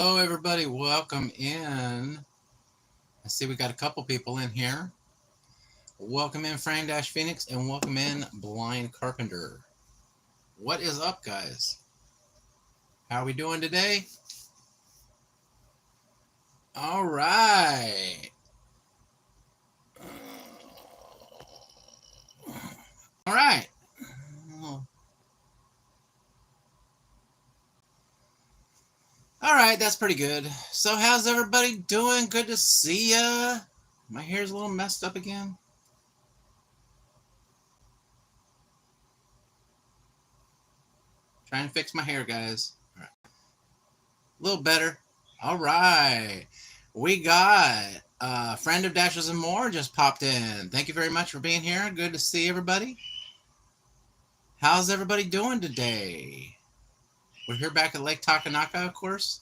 Hello, everybody. Welcome in. I see we got a couple people in here. Welcome in, Frank Dash Phoenix, and welcome in, Blind Carpenter. What is up, guys? How are we doing today? All right. All right. All right, that's pretty good. So, how's everybody doing? Good to see ya. My hair's a little messed up again. Trying to fix my hair, guys. All right. A little better. All right. We got a friend of Dashes and More just popped in. Thank you very much for being here. Good to see everybody. How's everybody doing today? We're here back at Lake Takanaka, of course.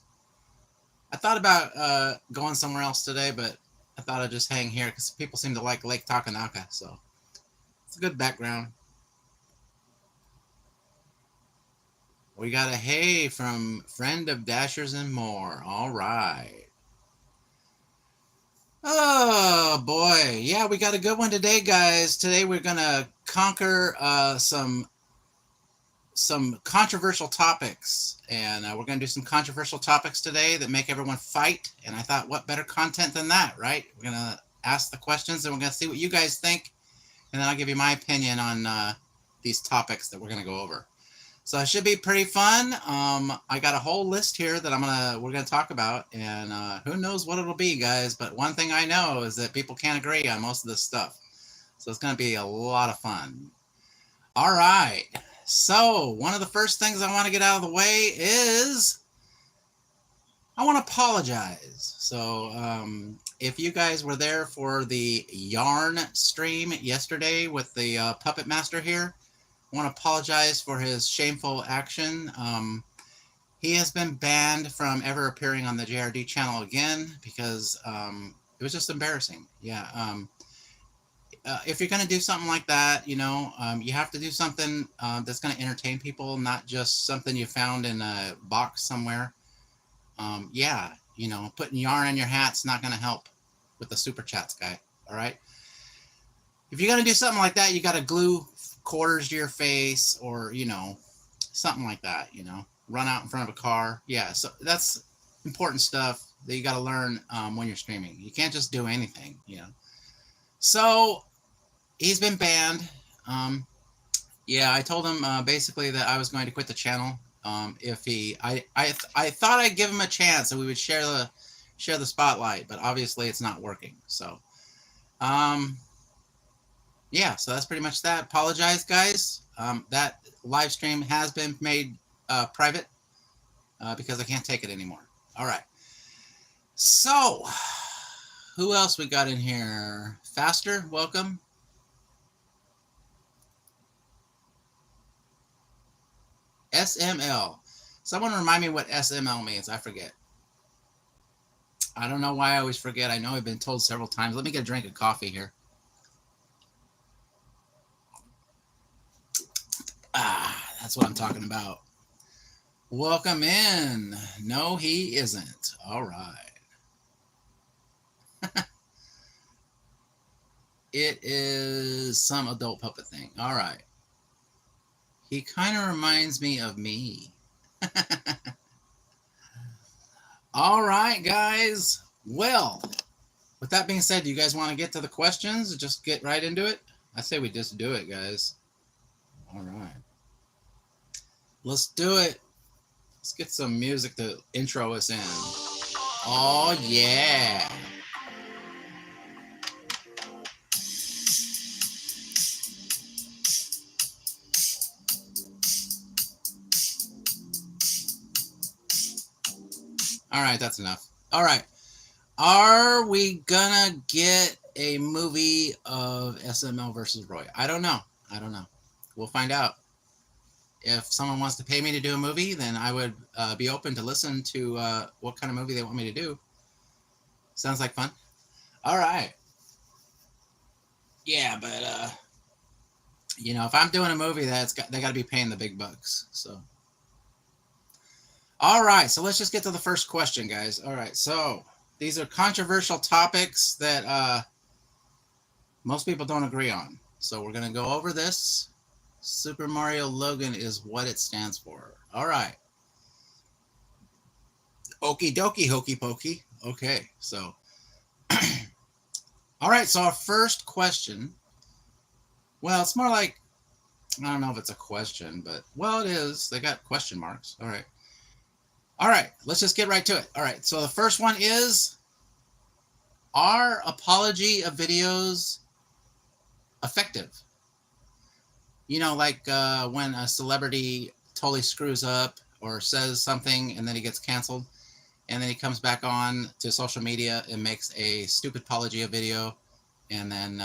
I thought about going somewhere else today, but I thought I'd just hang here because people seem to like Lake Takanaka, so it's a good background. We got a hey from friend of Dashers and More. All right. Oh boy, yeah, we got a good one today, guys. Today we're gonna conquer some controversial topics, and we're gonna do some controversial topics today that make everyone fight. And I thought, what better content than that, right? We're gonna ask the questions, and we're gonna see what you guys think, and then I'll give you my opinion on these topics that we're gonna go over. So it should be pretty fun. I got a whole list here that we're gonna talk about, and who knows what it'll be, guys. But one thing I know is that people can't agree on most of this stuff, so it's gonna be a lot of fun. All right. So one of the first things I want to get out of the way is I want to apologize. So if you guys were there for the yarn stream yesterday with the Puppet Master here, I want to apologize for his shameful action. He has been banned from ever appearing on the JRD channel again because it was just embarrassing. Yeah. If you're going to do something like that, you have to do something that's going to entertain people, not just something you found in a box somewhere. Yeah, putting yarn in your hat's not going to help with the super chats, guy. All right. If you're going to do something like that, you got to glue quarters to your face or, something like that, run out in front of a car. Yeah. So that's important stuff that you got to learn when you're streaming. You can't just do anything, So he's been banned. Yeah, I told him basically that I was going to quit the channel. If I thought I'd give him a chance and we would share the spotlight, but obviously it's not working. So, yeah, so that's pretty much that. Apologize, guys. That live stream has been made private because I can't take it anymore. All right. So, who else we got in here? Faster, welcome. SML. Someone remind me what SML means. I forget. I don't know why I always forget. I know I've been told several times. Let me get a drink of coffee here. That's what I'm talking about. Welcome in. No, he isn't. All right. It is some adult puppet thing. All right. He kind of reminds me of me. All right, guys. Well, with that being said, do you guys want to get to the questions? Just get right into it? I say we just do it, guys. All right. Let's do it. Let's get some music to intro us in. Oh, yeah. All right, that's enough. All right. Are we gonna get a movie of SML versus Roy? I don't know. We'll find out. If someone wants to pay me to do a movie, then I would be open to listen to what kind of movie they want me to do. Sounds like fun. All right. Yeah, but if I'm doing a movie, they got to be paying the big bucks. So, All right, so let's just get to the first question, guys. All right, so these are controversial topics that most people don't agree on. So we're going to go over this. Super Mario Logan is what it stands for. All right. Okie dokie, hokey pokey. Okay, so. All right, so our first question. Well, it's more like, I don't know if it's a question, but, well, it is. They got question marks. All right. All right, let's just get right to it. All right, so the first one is, are apology videos effective? You know, like when a celebrity totally screws up or says something and then he gets canceled, and then he comes back on to social media and makes a stupid apology video, and then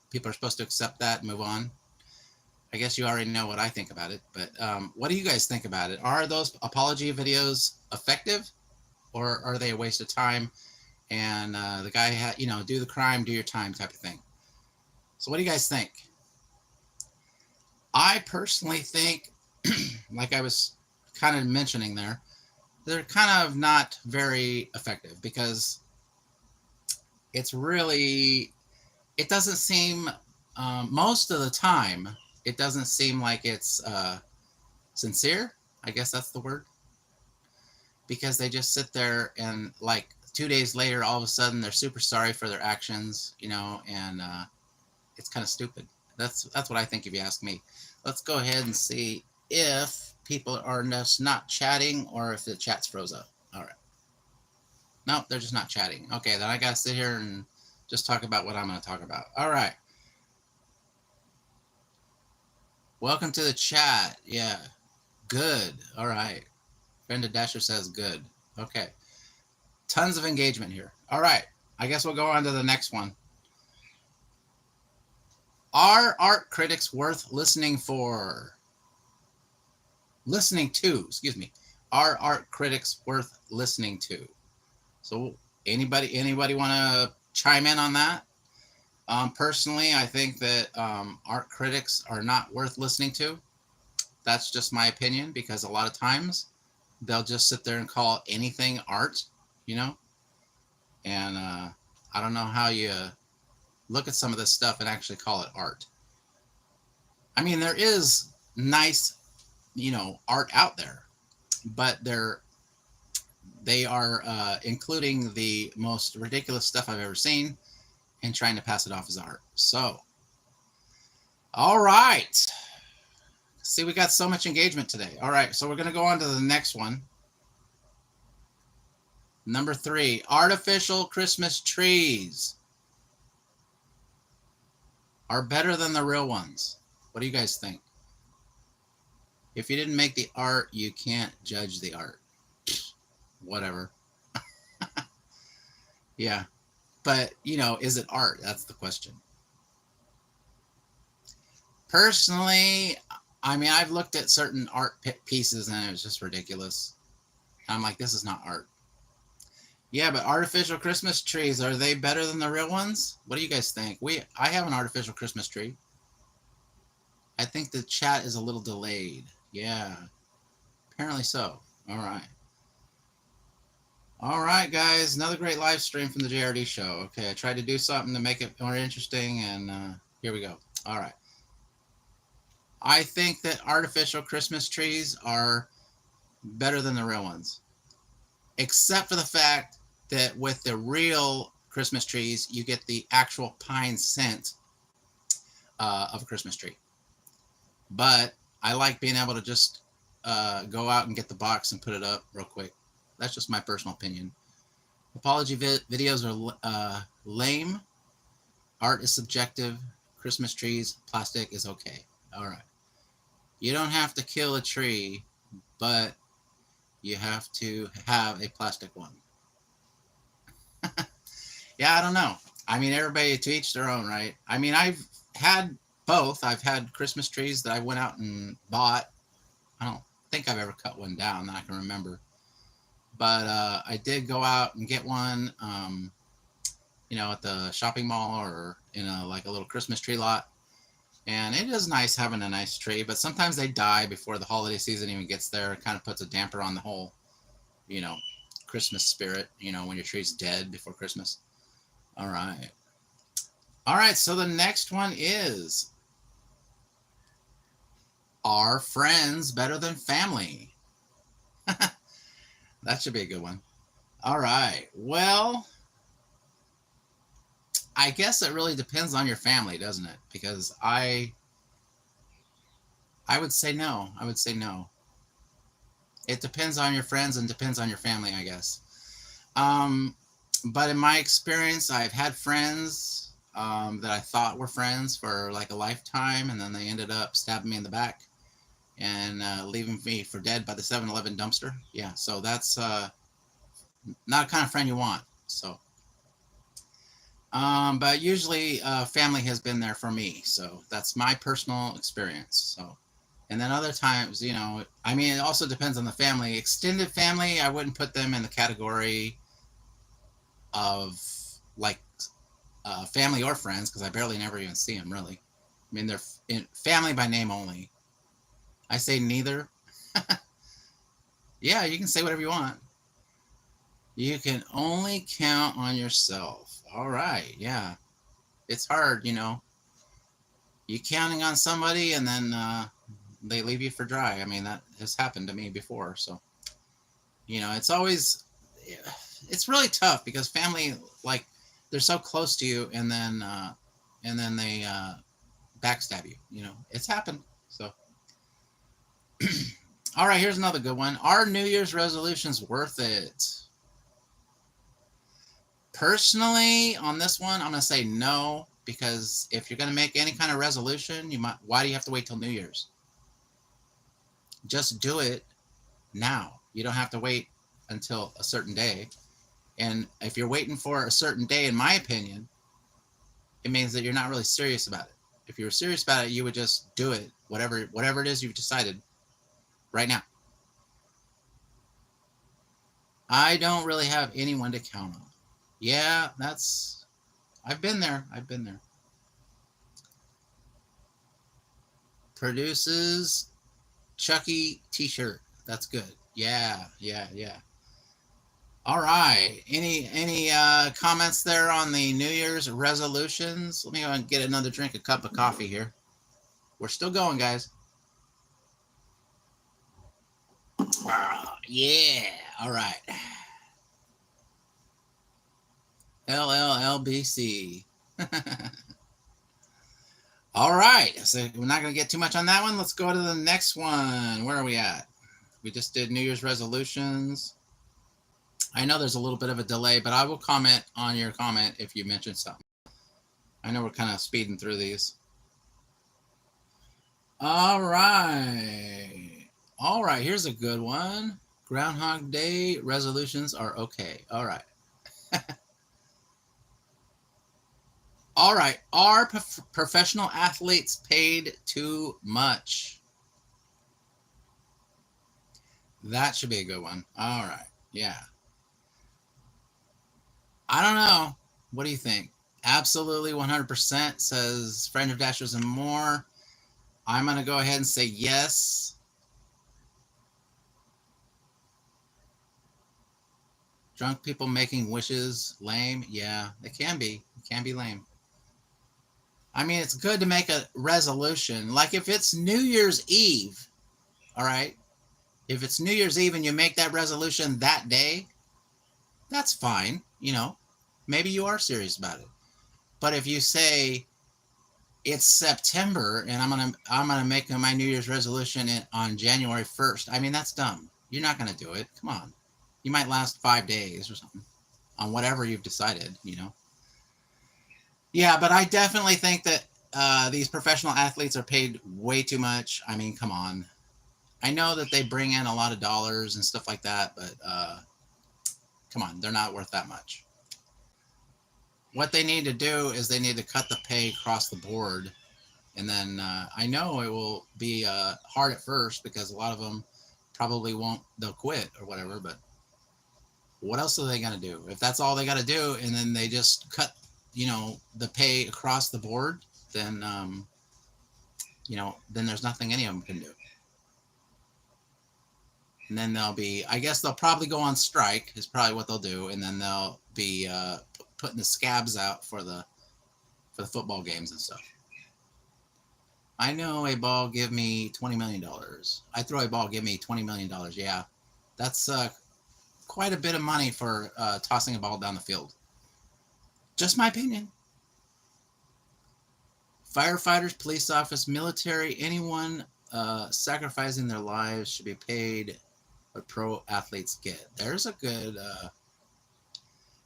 people are supposed to accept that and move on. I guess you already know what I think about it, but what do you guys think about it? Are those apology videos effective, or are they a waste of time? And the guy had, you know, do the crime, do your time type of thing. So what do you guys think? I personally think, like I was kind of mentioning there, they're kind of not very effective because it's really, it doesn't seem, most of the time, it doesn't seem like it's sincere. I guess that's the word. Because they just sit there and like 2 days later, all of a sudden they're super sorry for their actions, you know, and it's kind of stupid. That's what I think if you ask me. Let's go ahead and see if people are just not chatting or if the chat's froze up. All right. Nope, they're just not chatting. Okay, then I got to sit here and just talk about what I'm going to talk about. All right. Welcome to the chat. Yeah. Good. All right. Brenda Dasher says good. Okay. Tons of engagement here. All right. I guess we'll go on to the next one. Are art critics worth listening for? Listening to, excuse me. Are art critics worth listening to? So anybody want to chime in on that? Personally, I think that art critics are not worth listening to. That's just my opinion, because a lot of times they'll just sit there and call anything art, you know? And I don't know how you look at some of this stuff and actually call it art. I mean, there is nice, you know, art out there, but they are including the most ridiculous stuff I've ever seen and trying to pass it off as art. So, all right. See, we got so much engagement today. All right, so we're going to go on to the next one. Number 3, artificial Christmas trees are better than the real ones. What do you guys think? If you didn't make the art, you can't judge the art. Whatever. Yeah. But, you know, is it art? That's the question. Personally, I mean, I've looked at certain art pieces and it was just ridiculous. I'm like, this is not art. Yeah, but artificial Christmas trees, are they better than the real ones? What do you guys think? I have an artificial Christmas tree. I think the chat is a little delayed. Yeah, apparently so. All right. All right, guys, another great live stream from the JRD show. Okay, I tried to do something to make it more interesting, and here we go. All right. I think that artificial Christmas trees are better than the real ones, except for the fact that with the real Christmas trees, you get the actual pine scent of a Christmas tree. But I like being able to just go out and get the box and put it up real quick. That's just my personal opinion. Apology videos are lame. Art is subjective. Christmas trees, plastic is okay. All right. You don't have to kill a tree, but you have to have a plastic one. Yeah, I don't know. I mean, everybody to each their own, right? I mean, I've had both. I've had Christmas trees that I went out and bought. I don't think I've ever cut one down that I can remember. But I did go out and get one, you know, at the shopping mall or in like a little Christmas tree lot. And it is nice having a nice tree, but sometimes they die before the holiday season even gets there. It kind of puts a damper on the whole you know, Christmas spirit, you know, when your tree's dead before Christmas. All right. All right, so the next one is, are friends better than family? That should be a good one. All right. Well, I guess it really depends on your family, doesn't it? Because I would say no. I would say no. It depends on your friends and depends on your family, I guess. Um, but in my experience, I've had friends that I thought were friends for like a lifetime, and then they ended up stabbing me in the back and leaving me for dead by the 7-Eleven dumpster. Yeah, so that's not the kind of friend you want. So, but usually family has been there for me. So that's my personal experience. So, and then other times, you know, I mean, it also depends on the family. Extended family, I wouldn't put them in the category of like family or friends because I barely never even see them really. I mean, they're family by name only. I say neither. Yeah, you can say whatever you want. You can only count on yourself. All right, yeah. It's hard, you know. You counting on somebody and then they leave you for dry. I mean, that has happened to me before. So, you know, it's really tough because family, like, they're so close to you and then they backstab you. You know, it's happened. So, all right, here's another good one. Are New Year's resolutions worth it? Personally, on this one, I'm going to say no, because if you're going to make any kind of resolution, why do you have to wait till New Year's? Just do it now. You don't have to wait until a certain day. And if you're waiting for a certain day, in my opinion, it means that you're not really serious about it. If you were serious about it, you would just do it, whatever it is you've decided right now. I don't really have anyone to count on. Yeah, I've been there. I've been there. Produces Chucky t-shirt. That's good. Yeah, yeah, yeah. All right. Any comments there on the New Year's resolutions? Let me go and get another drink, a cup of coffee here. We're still going, guys. Yeah. All right. LLLBC. All right. So we're not going to get too much on that one. Let's go to the next one. Where are we at? We just did New Year's resolutions. I know there's a little bit of a delay, but I will comment on your comment if you mention something. I know we're kind of speeding through these. All right. All right. Here's a good one. Groundhog Day resolutions are okay. All right. All right. Are professional athletes paid too much? That should be a good one. All right. Yeah. I don't know. What do you think? Absolutely 100% says Friend of Dashers and more. I'm going to go ahead and say yes. Drunk people making wishes, lame. Yeah, it can be. It can be lame. I mean, it's good to make a resolution. Like if it's New Year's Eve, all right? If it's New Year's Eve and you make that resolution that day, that's fine. You know, maybe you are serious about it. But if you say it's September and I'm gonna make my New Year's resolution on January 1st, I mean, that's dumb. You're not gonna do it. Come on. You might last 5 days or something on whatever you've decided, you know. Yeah, but I definitely think that these professional athletes are paid way too much. I mean, come on. I know that they bring in a lot of dollars and stuff like that, but come on, they're not worth that much. What they need to do is they need to cut the pay across the board. And then I know it will be hard at first because a lot of them probably won't, they'll quit or whatever, but what else are they going to do? If that's all they got to do and then they just cut, you know, the pay across the board, then, you know, then there's nothing any of them can do. and then I guess they'll probably go on strike is probably what they'll do, and then they'll be putting the scabs out for the football games and stuff. I know a ball, give me $20 million. I throw a ball, give me $20 million. Yeah, that's quite a bit of money for tossing a ball down the field. Just my opinion. Firefighters, police officers, military, anyone sacrificing their lives should be paid what pro athletes get. There's a good,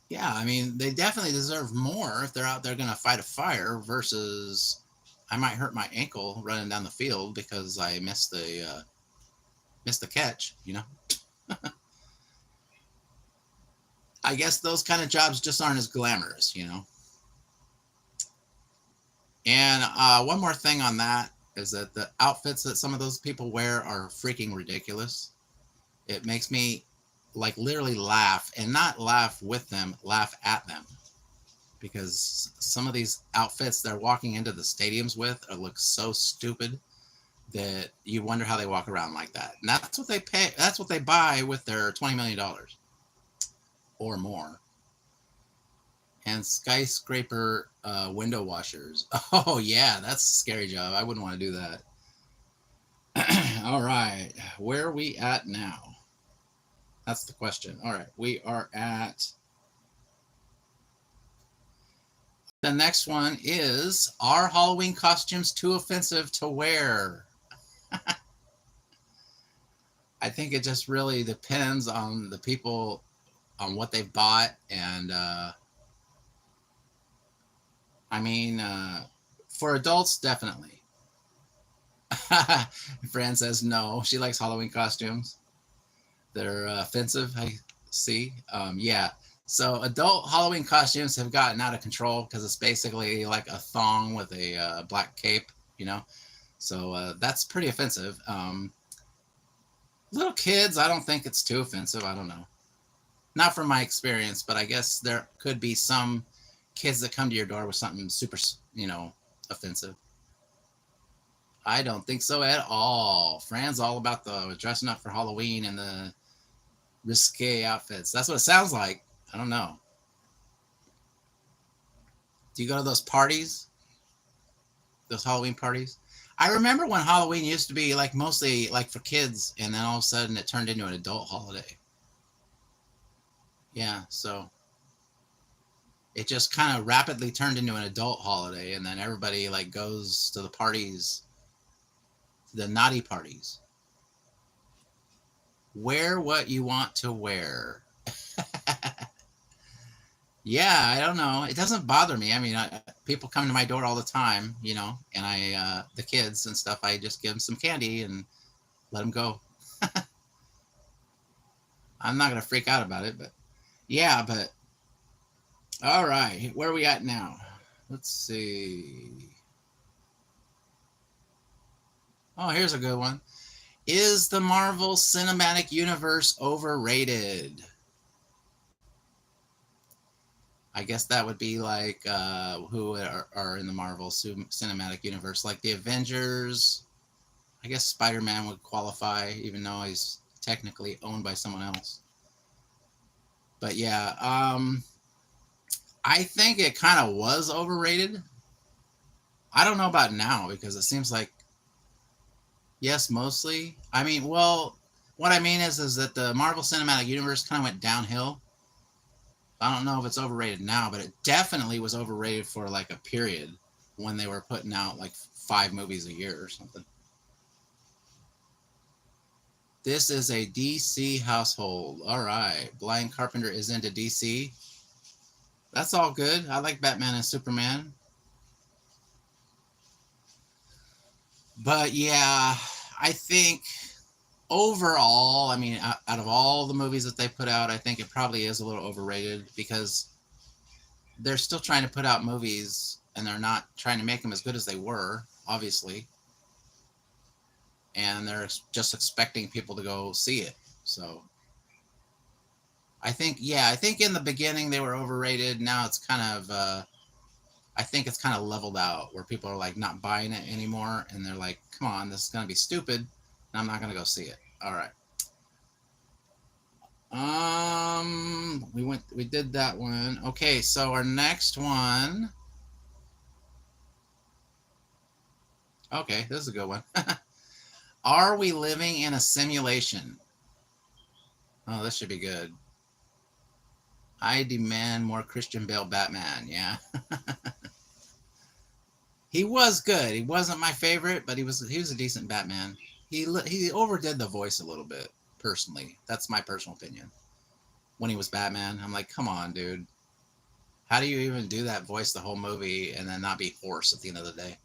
yeah, I mean, they definitely deserve more if they're out there going to fight a fire versus I might hurt my ankle running down the field because I missed the catch, you know. I guess those kind of jobs just aren't as glamorous, you know. And one more thing on that is that the outfits that some of those people wear are freaking ridiculous. It makes me like literally laugh, and not laugh with them, laugh at them. Because some of these outfits they're walking into the stadiums with look so stupid that you wonder how they walk around like that. And that's what they pay. That's what they buy with their $20 million or more. And skyscraper window washers. Oh yeah, that's a scary job. I wouldn't want to do that. All right, where are we at now? That's the question. All right, we are at. The next one is, are Halloween costumes too offensive to wear? I think it just really depends on the people, on what they've bought. And I mean, for adults, definitely. Fran says no. She likes Halloween costumes. They're offensive, I see. Yeah. So adult Halloween costumes have gotten out of control because it's basically like a thong with a black cape, you know. So that's pretty offensive. Little kids, I don't think it's too offensive. I don't know. Not from my experience, but I guess there could be some kids that come to your door with something super, you know, offensive. I don't think so at all. Fran's all about the dressing up for Halloween and the risque outfits. That's what it sounds like. I don't know. Do you go to those parties? Those Halloween parties? I remember when Halloween used to be like mostly like for kids, and then all of a sudden it turned into an adult holiday. Yeah, so it just kind of rapidly turned into an adult holiday, and then everybody like goes to the parties, the naughty parties. Wear what you want to wear. Yeah, I don't know. It doesn't bother me. I mean, people come to my door all the time, you know, and the kids and stuff, I just give them some candy and let them go. I'm not going to freak out about it, but yeah, but all right, where are we at now? Let's see. Oh, here's a good one. Is the Marvel Cinematic Universe overrated? I guess that would be like who are in the Marvel Cinematic Universe, like the Avengers. I guess Spider-Man would qualify, even though he's technically owned by someone else. But yeah, I think it kind of was overrated. I don't know about now because it seems like, yes, mostly. I mean, well, what I mean is that the Marvel Cinematic Universe kind of went downhill. I don't know if it's overrated now, but it definitely was overrated for like a period when they were putting out like 5 movies a year or something. This is a DC household. All right. Blind Carpenter is into DC. That's all good. I like Batman and Superman. But yeah, I think overall, I mean, out of all the movies that they put out, I think it probably is a little overrated because they're still trying to put out movies and they're not trying to make them as good as they were, obviously. And they're just expecting people to go see it. So I think, yeah, I think in the beginning they were overrated. Now it's kind of, I think it's kind of leveled out where people are like not buying it anymore. And they're like, come on, this is going to be stupid. I'm not going to go see it. All right. We did that one. Okay, so our next one. Okay, this is a good one. Are we living in a simulation? Oh, this should be good. I demand more Christian Bale Batman. Yeah. He was good. He wasn't my favorite, but he was a decent Batman. He overdid the voice a little bit, personally. That's my personal opinion. When he was Batman, I'm like, come on, dude. How do you even do that voice the whole movie and then not be hoarse at the end of the day?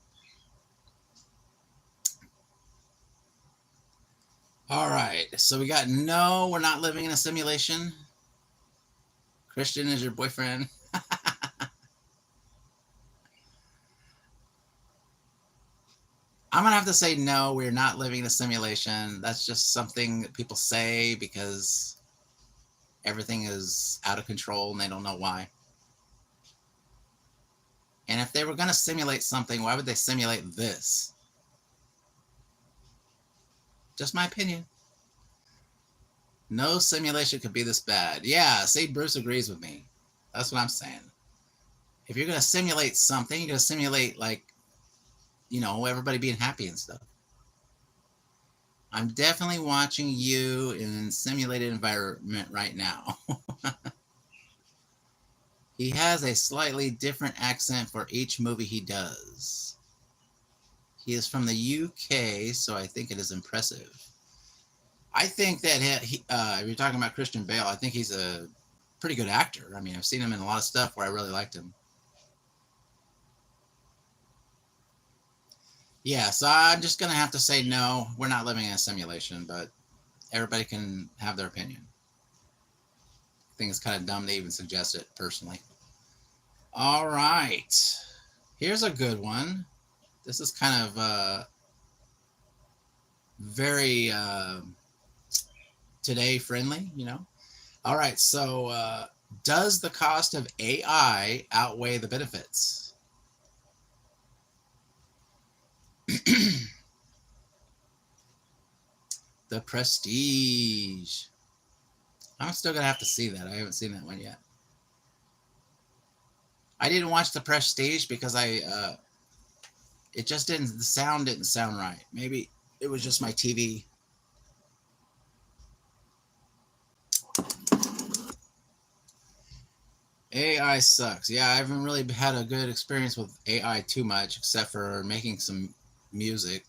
All right. So we got no, we're not living in a simulation. Christian is your boyfriend. I'm gonna have to say no. We're not living in a simulation. That's just something that people say because everything is out of control and they don't know why. And if they were gonna simulate something, why would they simulate this? Just my opinion. No simulation could be this bad. Yeah, see, Bruce agrees with me. That's what I'm saying. If you're gonna simulate something, you're gonna simulate like, everybody being happy and stuff. I'm definitely watching you in a simulated environment right now. He has a slightly different accent for each movie he does. He is from the UK, so I think it is impressive. I think that if you're talking about Christian Bale, I think he's a pretty good actor. I mean, I've seen him in a lot of stuff where I really liked him. Yeah, so I'm just going to have to say no. We're not living in a simulation, but everybody can have their opinion. I think it's kind of dumb to even suggest it, personally. All right. Here's a good one. This is kind of very today friendly. All right. So, does the cost of AI outweigh the benefits? The Prestige. I'm still going to have to see that. I haven't seen that one yet. I didn't watch The Prestige because it just the sound didn't sound right. Maybe it was just my TV. AI sucks. Yeah, I haven't really had a good experience with AI too much, except for making some music.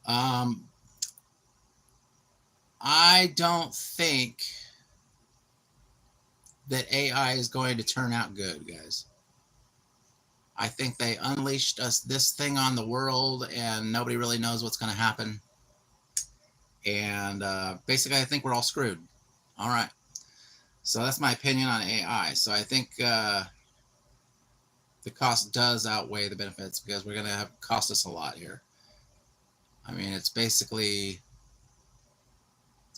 Um, I don't think that AI is going to turn out good, guys. I think they unleashed us this thing on the world, and nobody really knows what's going to happen. And basically, I think we're all screwed. All right. So that's my opinion on AI. So I think the cost does outweigh the benefits because we're going to have cost us a lot here. I mean, it's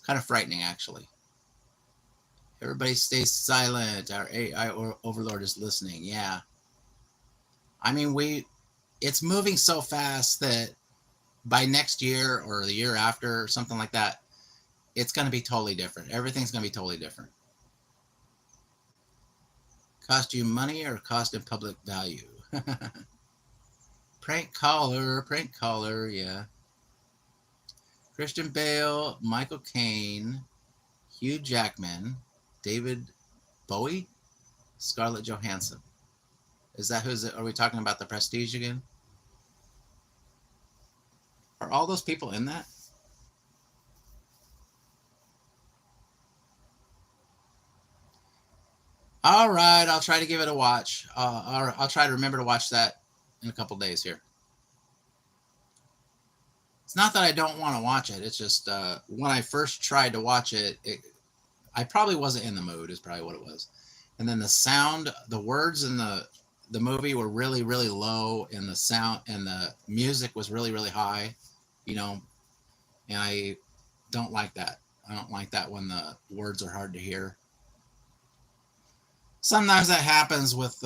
kind of frightening, actually. Everybody stay silent. Our AI overlord is listening. Yeah. I mean, it's moving so fast that by next year or the year after or something like that, it's going to be totally different. Everything's going to be totally different. Cost you money or cost in public value? Prank caller, yeah. Christian Bale, Michael Caine, Hugh Jackman, David Bowie, Scarlett Johansson. Is that are we talking about The Prestige again? Are all those people in that? All right, I'll try to give it a watch. I'll try to remember to watch that in a couple days here. It's not that I don't want to watch it. It's just when I first tried to watch it, I probably wasn't in the mood. Is probably what it was. And then the sound, the words in the movie were really, really low, and the sound and the music was really, really high. You know, and I don't like that. I don't like that when the words are hard to hear. Sometimes that happens with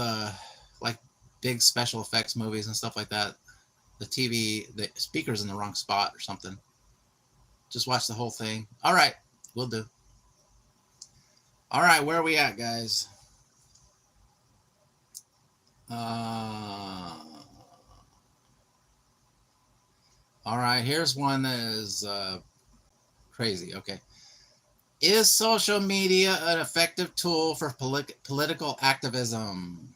like big special effects movies and stuff like that. The TV, the speaker's in the wrong spot or something. Just watch the whole thing. All right. We'll do. All right, where are we at, guys? All right, here's one that is crazy. Okay. Is social media an effective tool for political activism?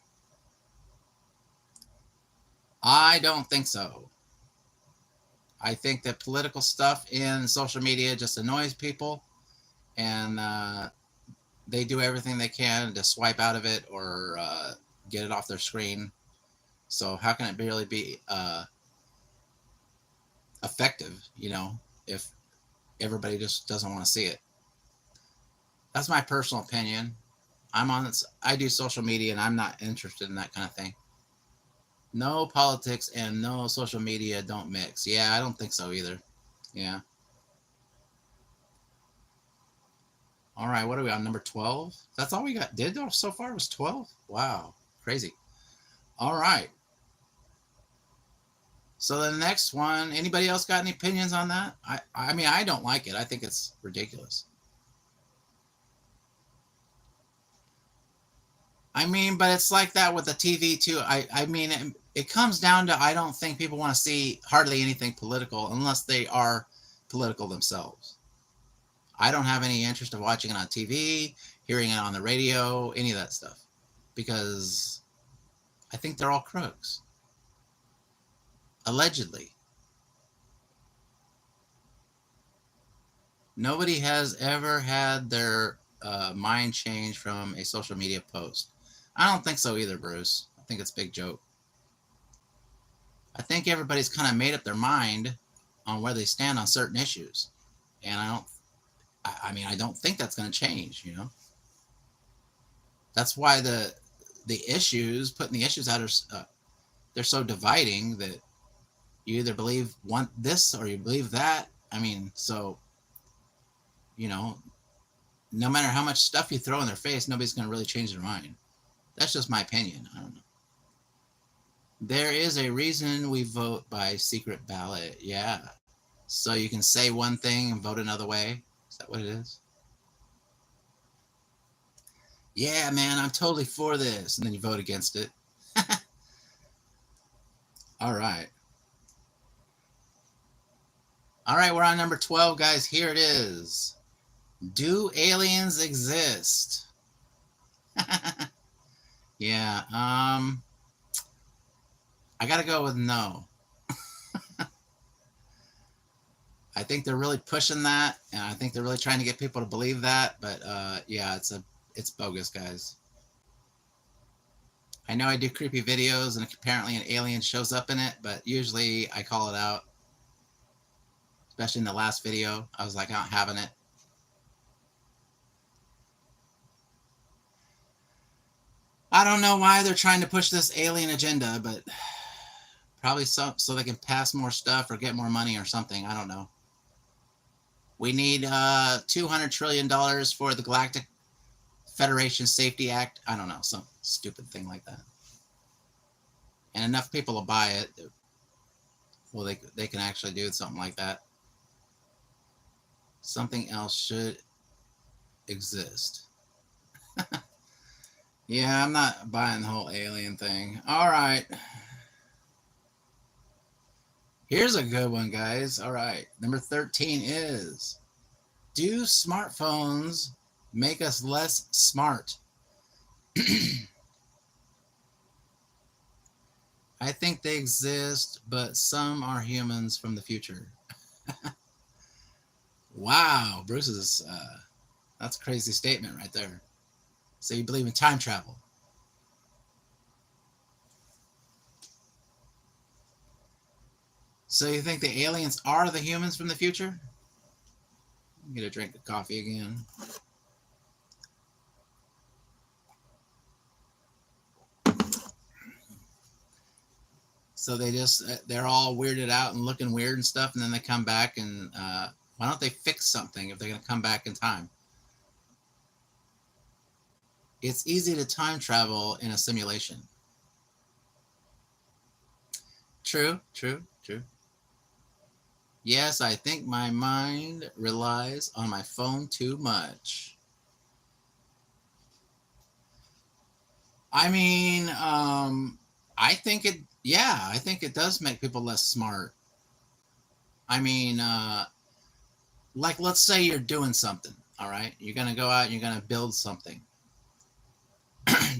I don't think so. I think that political stuff in social media just annoys people, and they do everything they can to swipe out of it or get it off their screen. So how can it really be effective, if everybody just doesn't want to see it? That's my personal opinion. I do social media, and I'm not interested in that kind of thing. No politics and no social media don't mix. Yeah, I don't think so either. Yeah. All right, what are we on, number 12? That's all we did so far was 12? Wow, crazy. All right. So the next one, anybody else got any opinions on that? I mean, I don't like it. I think it's ridiculous. I mean, but it's like that with the TV too. I mean, it comes down to I don't think people want to see hardly anything political unless they are political themselves. I don't have any interest in watching it on TV, hearing it on the radio, any of that stuff, because I think they're all crooks. Allegedly. Nobody has ever had their mind changed from a social media post. I don't think so either, Bruce. I think it's a big joke. I think everybody's kind of made up their mind on where they stand on certain issues. And I don't think that's going to change, That's why the issues, putting the issues out, are they're so dividing that you either believe this or you believe that. I mean, so, no matter how much stuff you throw in their face, nobody's going to really change their mind. That's just my opinion. I don't know. There is a reason we vote by secret ballot. Yeah. So you can say one thing and vote another way. Is that what it is? Yeah, man, I'm totally for this. And then you vote against it. All right. All right, we're on number 12, guys. Here it is. Do aliens exist? Yeah, I got to go with no. I think they're really pushing that, and I think they're really trying to get people to believe that, but yeah, it's bogus, guys. I know I do creepy videos, and apparently an alien shows up in it, but usually I call it out. Especially in the last video, I was like, I'm not having it. I don't know why they're trying to push this alien agenda, but probably so they can pass more stuff or get more money or something. I don't know. We need $200 trillion for the Galactic Federation Safety Act. I don't know, some stupid thing like that. And enough people will buy it. Well, they can actually do something like that. Something else should exist. Yeah, I'm not buying the whole alien thing. All right. Here's a good one, guys. All right. Number 13 is, do smartphones make us less smart? I think they exist, but some are humans from the future. Wow, Bruce's, that's a crazy statement right there. So you believe in time travel? So you think the aliens are the humans from the future? Get a drink of coffee again. So they're all weirded out and looking weird and stuff, and then they come back and why don't they fix something if they're going to come back in time? It's easy to time travel in a simulation. True. Yes, I think my mind relies on my phone too much. I mean, I think I think it does make people less smart. I mean, like, let's say you're doing something, all right? You're going to go out and you're going to build something.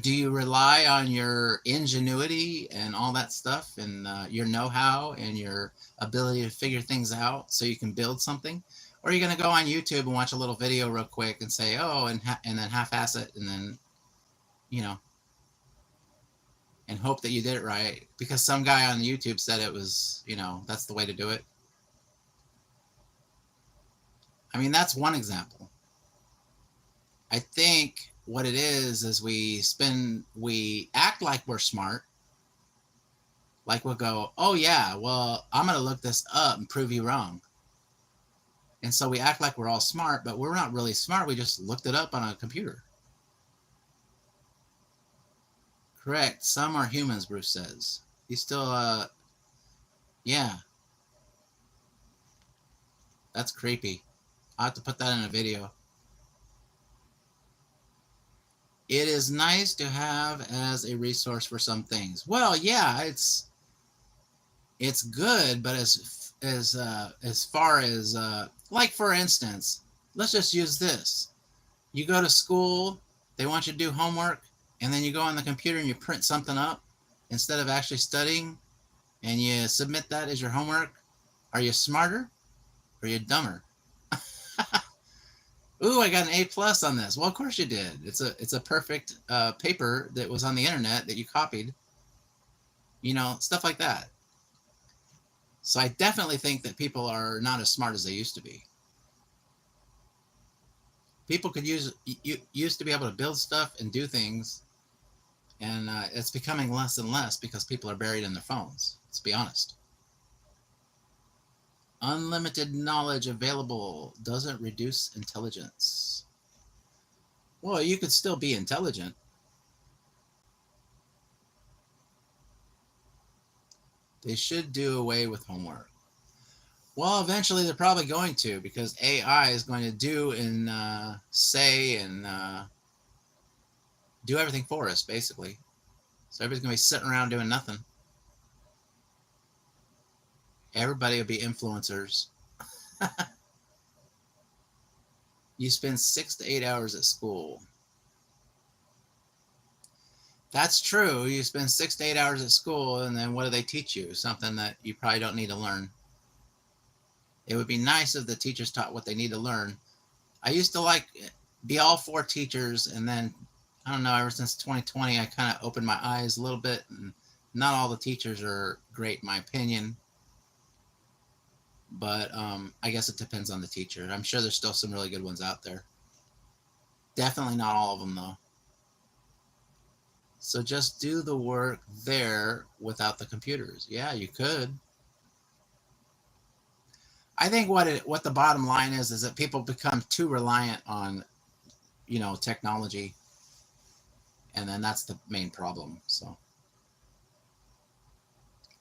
Do you rely on your ingenuity and all that stuff and your know-how and your ability to figure things out so you can build something? Or are you going to go on YouTube and watch a little video real quick and say, oh, and then half-ass it and then, you know, and hope that you did it right because some guy on YouTube said it was, that's the way to do it? I mean, that's one example. I think what it is we act like we're smart. Like we'll go, oh yeah, well, I'm going to look this up and prove you wrong. And so we act like we're all smart, but we're not really smart. We just looked it up on a computer. Correct. Some are humans, Bruce says. He's still, yeah, that's creepy. I'll have to put that in a video. It is nice to have as a resource for some things. Well, yeah, it's good, but as far as like, for instance, let's just use this. You go to school, they want you to do homework, and then you go on the computer and you print something up instead of actually studying, and you submit that as your homework. Are you smarter or are you dumber? Ooh, I got an A+ on this. Well, of course you did. It's a perfect paper that was on the internet that you copied. Stuff like that. So I definitely think that people are not as smart as they used to be. People used to be able to build stuff and do things, and it's becoming less and less because people are buried in their phones. Let's be honest. Unlimited knowledge available doesn't reduce intelligence. Well, you could still be intelligent. They should do away with homework. Well, eventually they're probably going to, because AI is going to do and say and do everything for us, basically. So everybody's going to be sitting around doing nothing. Everybody will be influencers. You spend 6 to 8 hours at school. That's true. You spend 6 to 8 hours at school, and then what do they teach you? Something that you probably don't need to learn. It would be nice if the teachers taught what they need to learn. I used to be all for teachers, and then, I don't know, ever since 2020, I kind of opened my eyes a little bit, and not all the teachers are great, in my opinion. But I guess it depends on the teacher. I'm sure there's still some really good ones out there. Definitely not all of them, though. So just do the work there without the computers. Yeah, you could. I think what the bottom line is that people become too reliant on, technology, and then that's the main problem. So,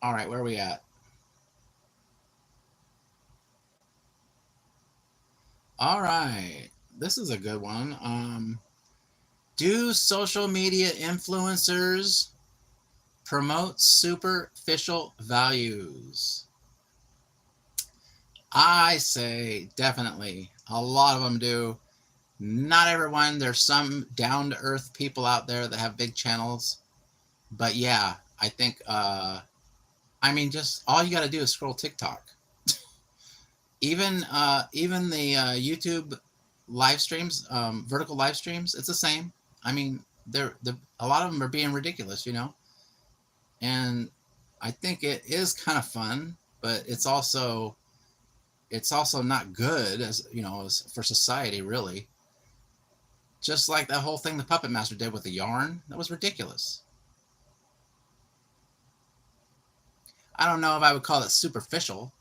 all right, where are we at? All right, this is a good one. Do social media influencers promote superficial values? I say definitely. A lot of them do. Not everyone. There's some down-to-earth people out there that have big channels. But yeah, I think, just all you got to do is scroll TikTok. Even the YouTube live streams, vertical live streams, it's the same. I mean, a lot of them are being ridiculous, and I think it is kind of fun, but it's also not good as for society, really. Just like that whole thing the Puppet Master did with the yarn, that was ridiculous. I don't know if I would call it superficial,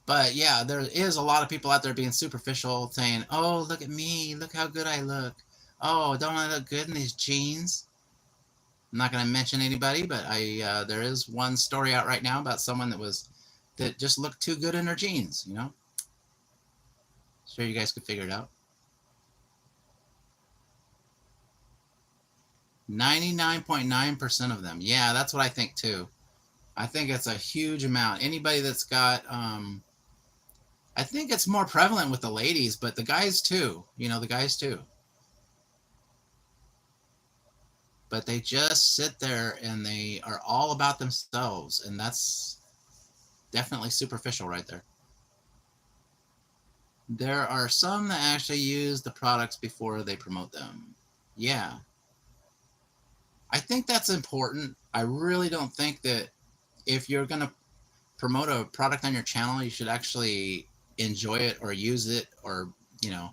but yeah, there is a lot of people out there being superficial, saying, "Oh, look at me, look how good I look. Oh, don't I look good in these jeans?" I'm not going to mention anybody, but there is one story out right now about someone that that just look too good in their jeans, you know? Sure you guys could figure it out. 99.9% of them. Yeah, that's what I think too. I think it's a huge amount. Anybody that's got, I think it's more prevalent with the ladies, but the guys too, you know, the guys too. But they just sit there and they are all about themselves, and that's definitely superficial right there. There are some that actually use the products before they promote them. Yeah. I think that's important. I really don't think that if you're going to promote a product on your channel, you should actually enjoy it or use it, or, you know,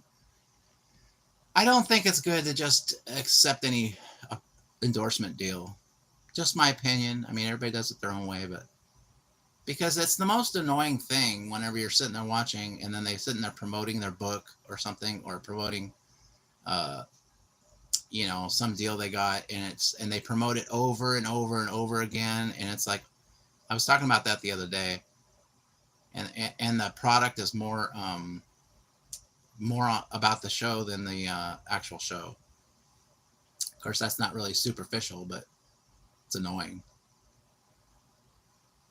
I don't think it's good to just accept any endorsement deal. Just my opinion. I mean, everybody does it their own way, but because it's the most annoying thing whenever you're sitting there watching and then they sitting there promoting their book or something, or promoting, you know, some deal they got, and they promote it over and over and over again. And it's like, I was talking about that the other day, and the product is more about the show than the actual show. Of course, that's not really superficial, but it's annoying.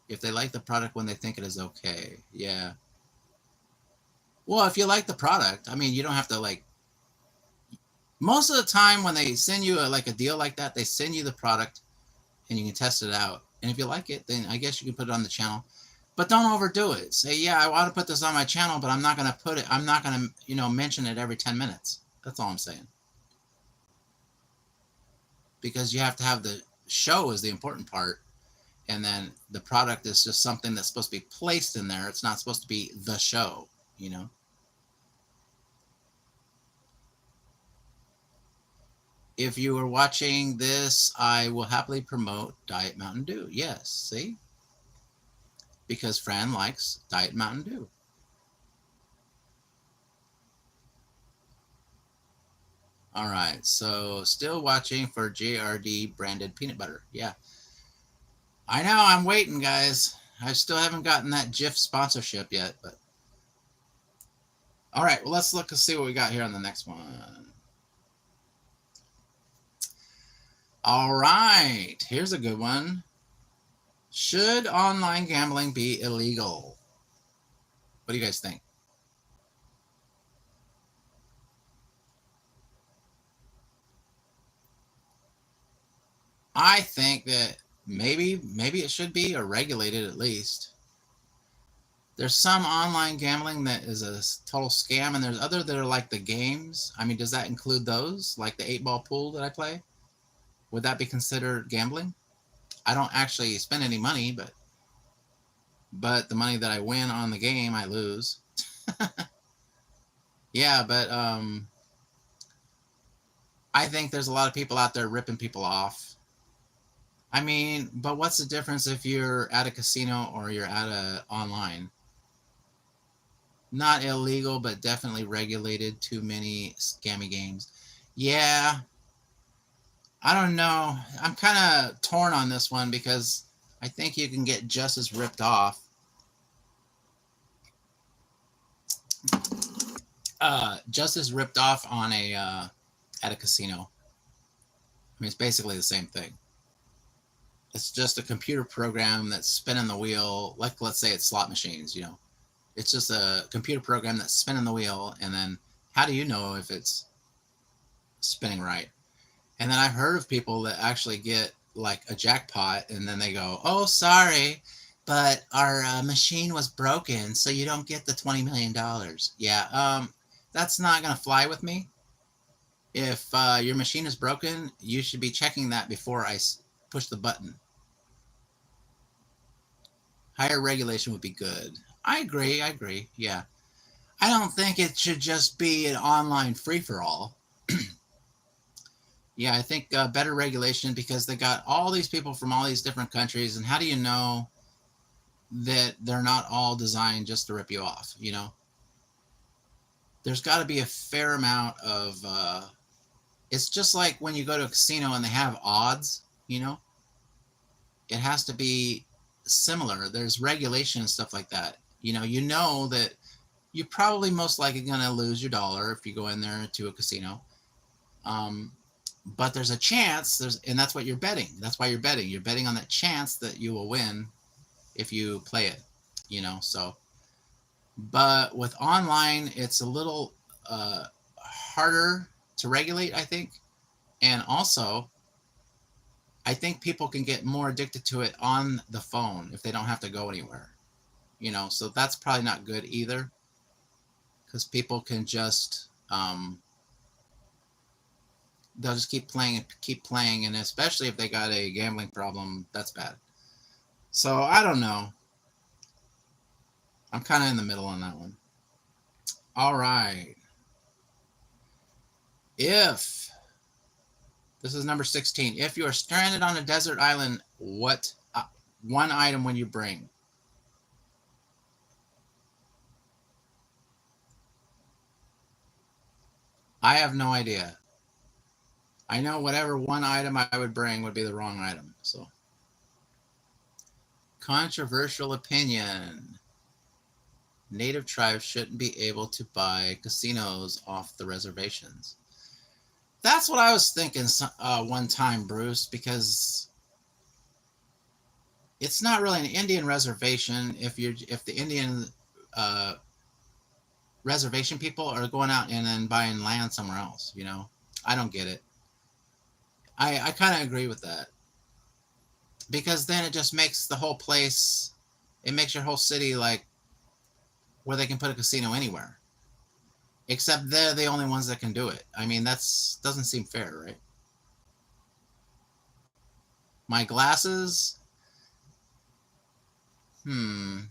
If they like the product when they think it is okay, yeah. Well, if you like the product, I mean, you don't have to like. Most of the time, when they send you like a deal like that, they send you the product, and you can test it out. And if you like it, then I guess you can put it on the channel. But don't overdo it. Say, yeah, I want to put this on my channel, but I'm not going to put it. I'm not going to, you know, mention it every 10 minutes. That's all I'm saying. Because you have to have the show is the important part. And then the product is just something that's supposed to be placed in there. It's not supposed to be the show, you know. If you are watching this, I will happily promote Diet Mountain Dew. Yes, see? Because Fran likes Diet Mountain Dew. All right, so still watching for JRD branded peanut butter. Yeah. I know, I'm waiting, guys. I still haven't gotten that Jif sponsorship yet, but. All right, well, let's look and see what we got here on the next one. All right, here's a good one. Should online gambling be illegal? What do you guys think? I think that maybe it should be, or regulated at least. There's some online gambling that is a total scam, and there's other that are like the games. I mean, does that include those, like the 8-ball pool that I play? Would that be considered gambling? I don't actually spend any money, but the money that I win on the game, I lose. Yeah, but I think there's a lot of people out there ripping people off. I mean, but what's the difference if you're at a casino or you're at a online? Not illegal, but definitely regulated. Too many scammy games. Yeah. I don't know. I'm kind of torn on this one because I think you can get just as ripped off. Just as ripped off on a at a casino. I mean, it's basically the same thing. It's just a computer program that's spinning the wheel. Like, let's say it's slot machines, you know. It's just a computer program that's spinning the wheel, and then how do you know if it's spinning right? And then I've heard of people that actually get like a jackpot, and then they go, "Oh, sorry, but our machine was broken, so you don't get the $20 million." Yeah, that's not gonna fly with me. If your machine is broken, you should be checking that before I push the button. Higher regulation would be good. I agree. Yeah. I don't think it should just be an online free-for-all. Yeah, I think better regulation, because they got all these people from all these different countries, and how do you know that they're not all designed just to rip you off, you know? There's got to be a fair amount of... it's just like when you go to a casino and they have odds, you know? It has to be similar. There's regulation and stuff like that. You know that you're probably most likely going to lose your dollar if you go in there to a casino. But there's a chance, and that's what you're betting. That's why you're betting. You're betting on that chance that you will win if you play it, so. But with online, it's a little harder to regulate, I think. And also, I think people can get more addicted to it on the phone if they don't have to go anywhere. So that's probably not good either, because people can just they'll just keep playing, and especially if they got a gambling problem, that's bad. So I don't know. I'm kind of in the middle on that one. All right. This is number 16. If you are stranded on a desert island, what one item would you bring? I have no idea. I know whatever one item I would bring would be the wrong item. So, controversial opinion. Native tribes shouldn't be able to buy casinos off the reservations. That's what I was thinking one time, Bruce, because it's not really an Indian reservation if the Indian reservation people are going out and then buying land somewhere else. I don't get it. I kind of agree with that, because then it just makes the whole place, it makes your whole city like where they can put a casino anywhere, except they're the only ones that can do it. I mean, doesn't seem fair, right? My glasses, I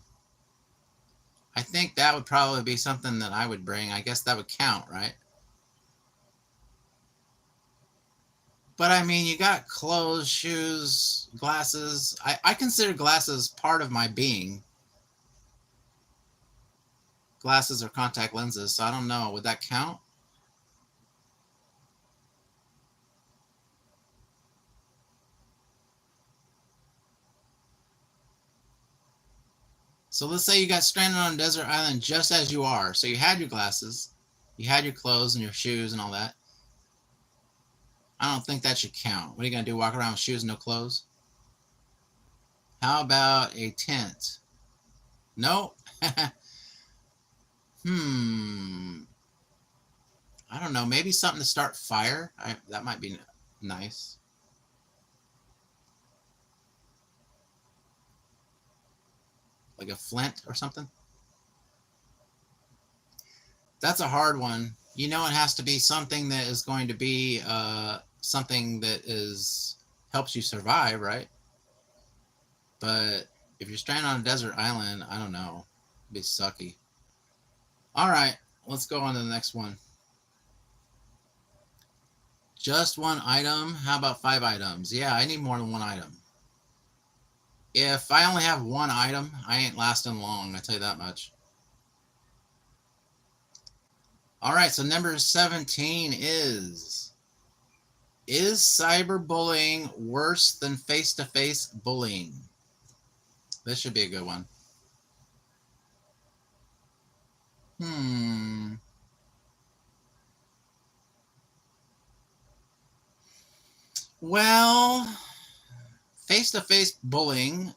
think that would probably be something that I would bring. I guess that would count, right? But I mean, you got clothes, shoes, glasses. I consider glasses part of my being. Glasses or contact lenses, so I don't know. Would that count? So let's say you got stranded on a desert island just as you are. So you had your glasses, you had your clothes and your shoes and all that. I don't think that should count. What are you going to do, walk around with shoes and no clothes? How about a tent? No? I don't know. Maybe something to start fire? That might be nice. Like a flint or something? That's a hard one. It has to be something that is going to be something that helps you survive, right? But if you're stranded on a desert island, I don't know. It'd be sucky. All right, let's go on to the next one. Just one item? How about 5 items? Yeah, I need more than one item. If I only have one item, I ain't lasting long, I tell you that much. All right, so number 17 is cyberbullying worse than face-to-face bullying? This should be a good one. Well, face-to-face bullying,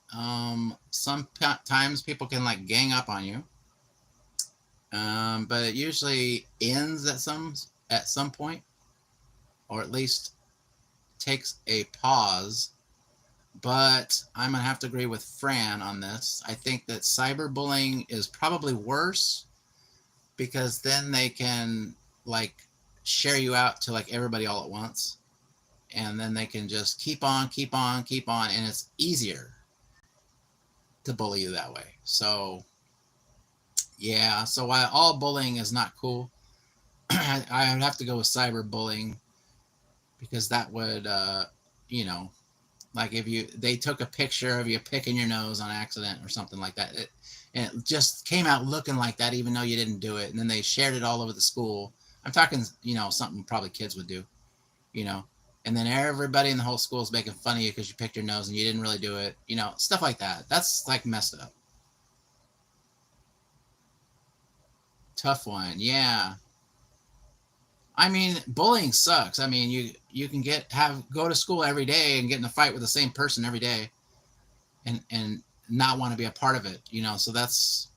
sometimes people can like gang up on you, but it usually ends at some point, or at least takes a pause. But I'm gonna have to agree with Fran on this. I think that cyberbullying is probably worse, because then they can like share you out to like everybody all at once, and then they can just keep on, and it's easier to bully you that way. So yeah, so while all bullying is not cool, I would have to go with cyberbullying, because that would like if they took a picture of you picking your nose on accident or something like that, and it just came out looking like that even though you didn't do it, and then they shared it all over the school. I'm talking something probably kids would do, and then everybody in the whole school is making fun of you because you picked your nose and you didn't really do it. You know, stuff like that. That's like messed up. Tough one. Yeah. I mean, bullying sucks. I mean, you can go to school every day and get in a fight with the same person every day, and not want to be a part of it. You know, so that's.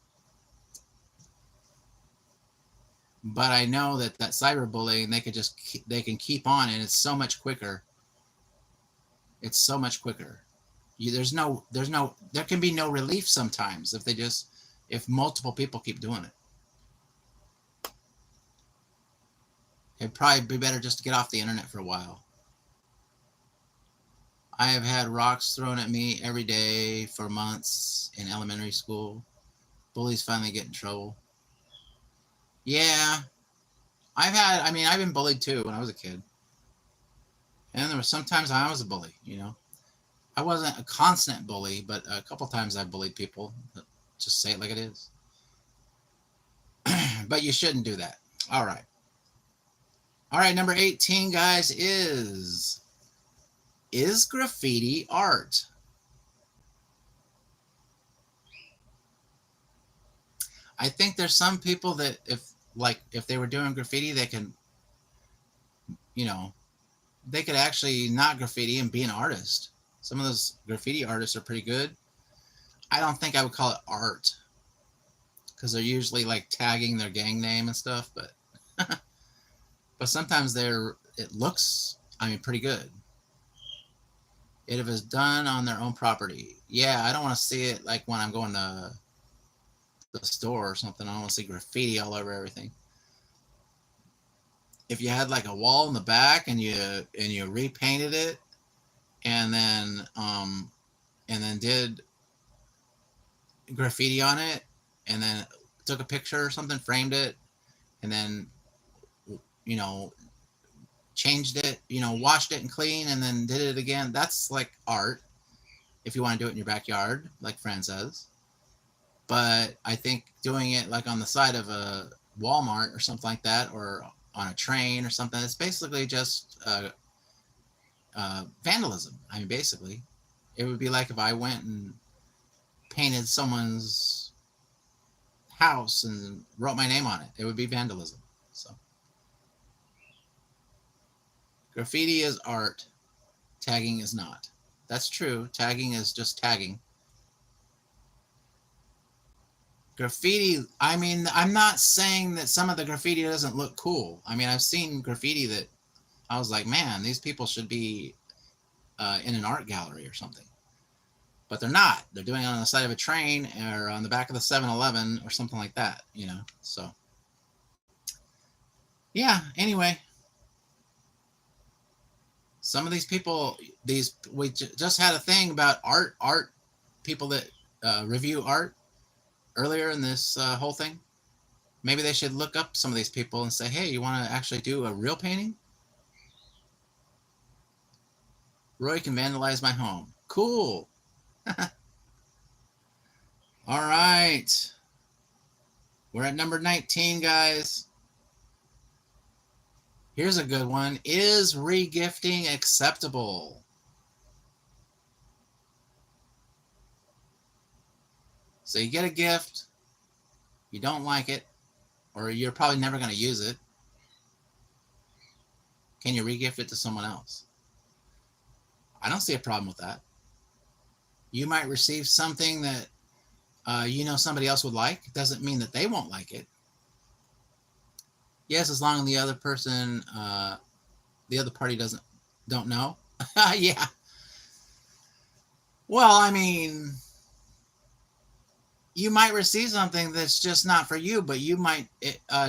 But I know that cyberbullying, they can keep on, and it's so much quicker. It's so much quicker. There can be no relief sometimes if multiple people keep doing it. It'd probably be better just to get off the internet for a while. I have had rocks thrown at me every day for months in elementary school. Bullies finally get in trouble. Yeah. I've been bullied too when I was a kid. And there were sometimes I was a bully, you know. I wasn't a constant bully, but a couple times I bullied people. Just say it like it is. But you shouldn't do that. All right. All right, number 18, guys, is graffiti art? I think there's some people that if they were doing graffiti, they can, you know, they could actually not graffiti and be an artist. Some of those graffiti artists are pretty good. I don't think I would call it art because they're usually like tagging their gang name and stuff, but but sometimes it looks, pretty good. If it is done on their own property. Yeah, I don't want to see it like when I'm going to the store or something. I don't want to see graffiti all over everything. If you had like a wall in the back and you repainted it and then did graffiti on it and then took a picture or something, framed it, and then changed it, washed it and clean and then did it again. That's like art if you want to do it in your backyard, like Fran says. But I think doing it like on the side of a Walmart or something like that, or on a train or something, it's basically just vandalism. Basically, it would be like if I went and painted someone's house and wrote my name on it. It would be vandalism. So graffiti is art. Tagging is not. That's true. Tagging is just tagging. Graffiti, I'm not saying that some of the graffiti doesn't look cool. I've seen graffiti that I was like, man, these people should be in an art gallery or something. But they're not. They're doing it on the side of a train or on the back of the 7-Eleven or something like that, So, yeah, anyway. Some of these people, we just had a thing about art people that review art earlier in this whole thing. Maybe they should look up some of these people and say, hey, you want to actually do a real painting? Roy can vandalize my home. Cool. All right. We're at number 19, guys. Here's a good one. Is regifting acceptable? So you get a gift, you don't like it, or you're probably never going to use it. Can you regift it to someone else? I don't see a problem with that. You might receive something that somebody else would like. It doesn't mean that they won't like it. Yes, as long as the other person, the other party don't know. Yeah. Well, you might receive something that's just not for you, but you might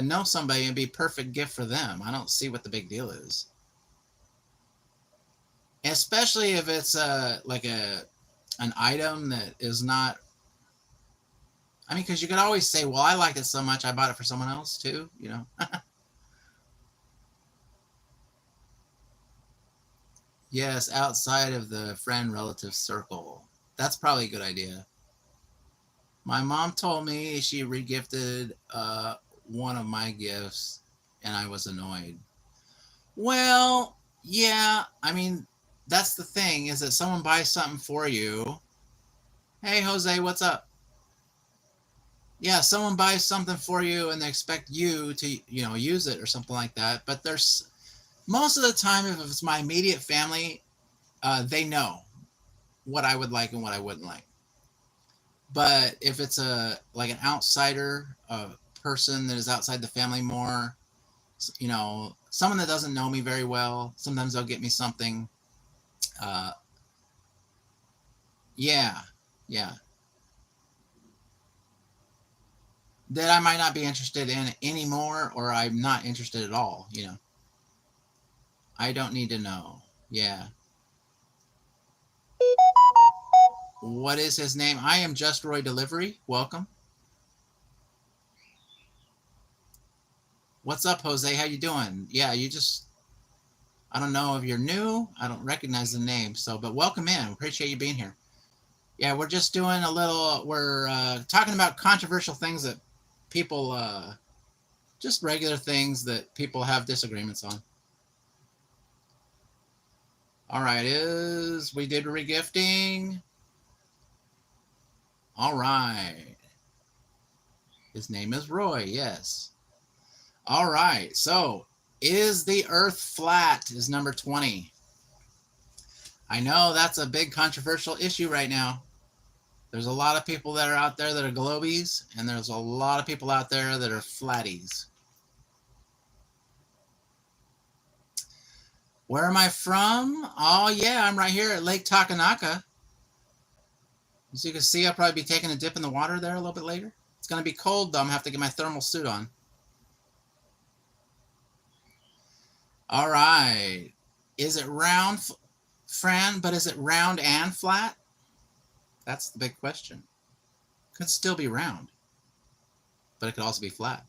know somebody and be a perfect gift for them. I don't see what the big deal is. Especially if it's an item that is not, because you could always say, well, I liked it so much, I bought it for someone else too, Yes, outside of the friend relative circle. That's probably a good idea. My mom told me she regifted one of my gifts, and I was annoyed. Well, Yeah, I mean, that's the thing, is that someone buys something for you. Hey, Jose, what's up? Yeah, someone buys something for you and they expect you to, use it or something like that. But there's most of the time, if it's my immediate family, they know what I would like and what I wouldn't like. But if it's like an outsider, a person that is outside the family more, someone that doesn't know me very well, sometimes they'll get me something. Uh, yeah, yeah, that I might not be interested in anymore, or I'm not interested at all. I don't need to know. Yeah. What is his name? I am Just Roy Delivery. Welcome. What's up, Jose? How you doing? Yeah, I don't know if you're new. I don't recognize the name. But welcome in. Appreciate you being here. Yeah, we're just doing we're talking about controversial things that people, just regular things that people have disagreements on. All right, we did regifting. All right. His name is Roy, yes. All right, so is the Earth flat is number 20. I know that's a big controversial issue right now. There's a lot of people that are out there that are globies, and there's a lot of people out there that are flatties. Where am I from? Oh, yeah, I'm right here at Lake Takanaka. As you can see, I'll probably be taking a dip in the water there a little bit later. It's going to be cold, though. I'm going to have to get my thermal suit on. All right. Is it round, Fran? But is it round and flat? That's the big question. Could still be round, but it could also be flat.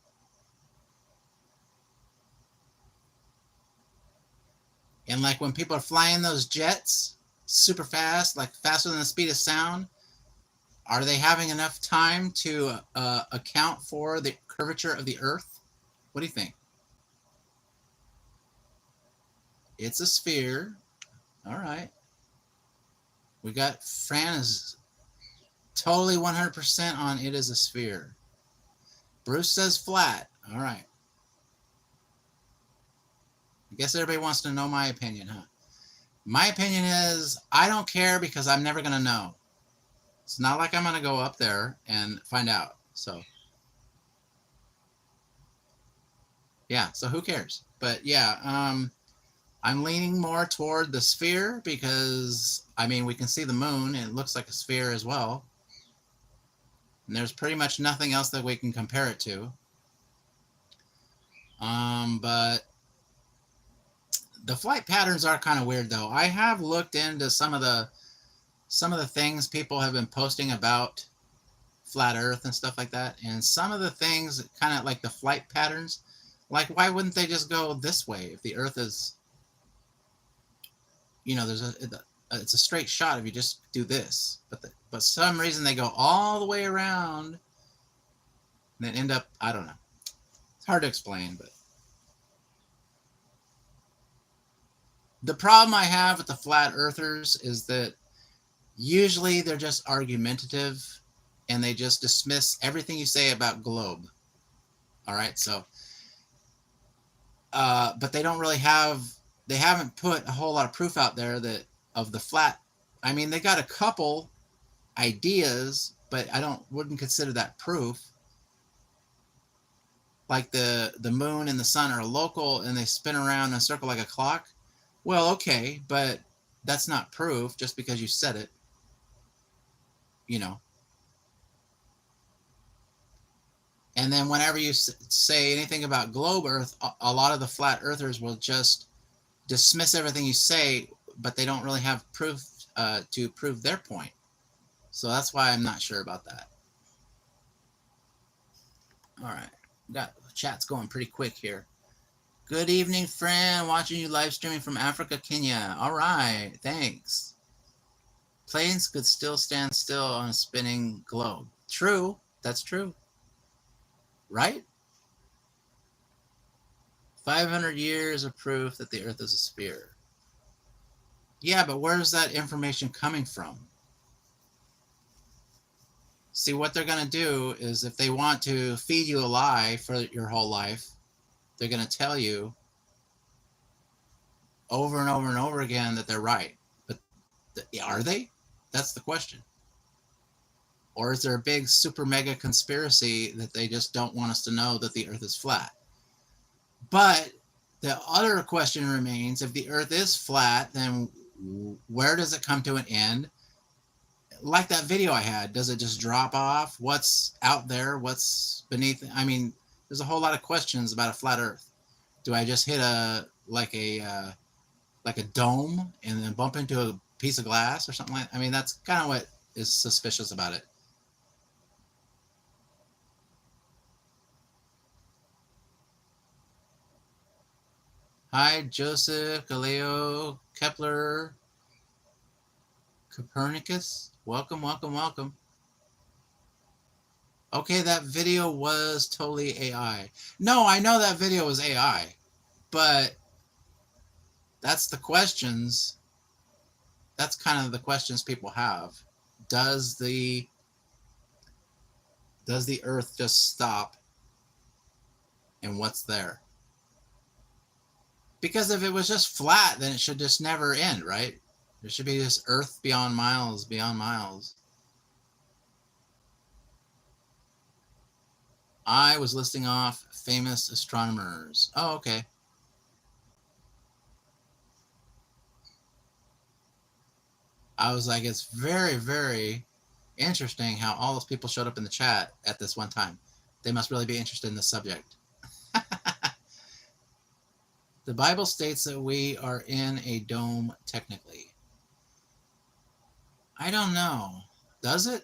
And like when people are flying those jets super fast, like faster than the speed of sound, are they having enough time to account for the curvature of the Earth? What do you think? It's a sphere. All right. We got Fran is totally 100% on it is a sphere. Bruce says flat. All right. I guess everybody wants to know my opinion, huh? My opinion is I don't care because I'm never going to know. It's not like I'm going to go up there and find out. So, yeah. So who cares? But yeah, I'm leaning more toward the sphere because, I mean, we can see the moon and it looks like a sphere as well. And there's pretty much nothing else that we can compare it to. But the flight patterns are kind of weird, though. I have looked into some of the things people have been posting about flat Earth and stuff like that, and some of the things, kind of like the flight patterns, like why wouldn't they just go this way if the Earth is, it's a straight shot if you just do this, but some reason they go all the way around and then end up, I don't know. It's hard to explain, but the problem I have with the flat earthers is that usually they're just argumentative and they just dismiss everything you say about globe. All right, so but they don't really they haven't put a whole lot of proof out there that of the flat. I mean, they got a couple ideas, but wouldn't consider that proof. Like the moon and the sun are local and they spin around in a circle like a clock. Well, okay, but that's not proof just because you said it. And then whenever you say anything about globe Earth, a lot of the flat earthers will just dismiss everything you say, but they don't really have proof to prove their point. So that's why I'm not sure about that. All right. Got chat's going pretty quick here. Good evening, friend. Watching you live streaming from Africa, Kenya. All right. Thanks. Planes could still stand still on a spinning globe. True. That's true. Right? 500 years of proof that the Earth is a sphere. Yeah, but where's that information coming from? See, what they're going to do is if they want to feed you a lie for your whole life, they're going to tell you over and over and over again that they're right. But are they? That's the question. Or is there a big super mega conspiracy that they just don't want us to know that the earth is flat? But the other question remains, if the earth is flat, then where does it come to an end? Like that video I had, does it just drop off? What's out there? What's beneath? I mean, there's a whole lot of questions about a flat earth. Do I just hit like a dome and then bump into a piece of glass or something like that? I mean, that's kind of what is suspicious about it. Hi, Joseph, Galileo, Kepler, Copernicus. Welcome, welcome, welcome. Okay, that video was totally AI. No, I know that video was AI, but that's the questions. That's kind of the questions people have. Does the earth just stop and what's there? Because if it was just flat, then it should just never end, right? There should be this earth beyond miles, beyond miles. I was listing off famous astronomers. Oh, okay. I was like, it's very, very interesting how all those people showed up in the chat at this one time. They must really be interested in the subject. The Bible states that we are in a dome technically. I don't know. Does it?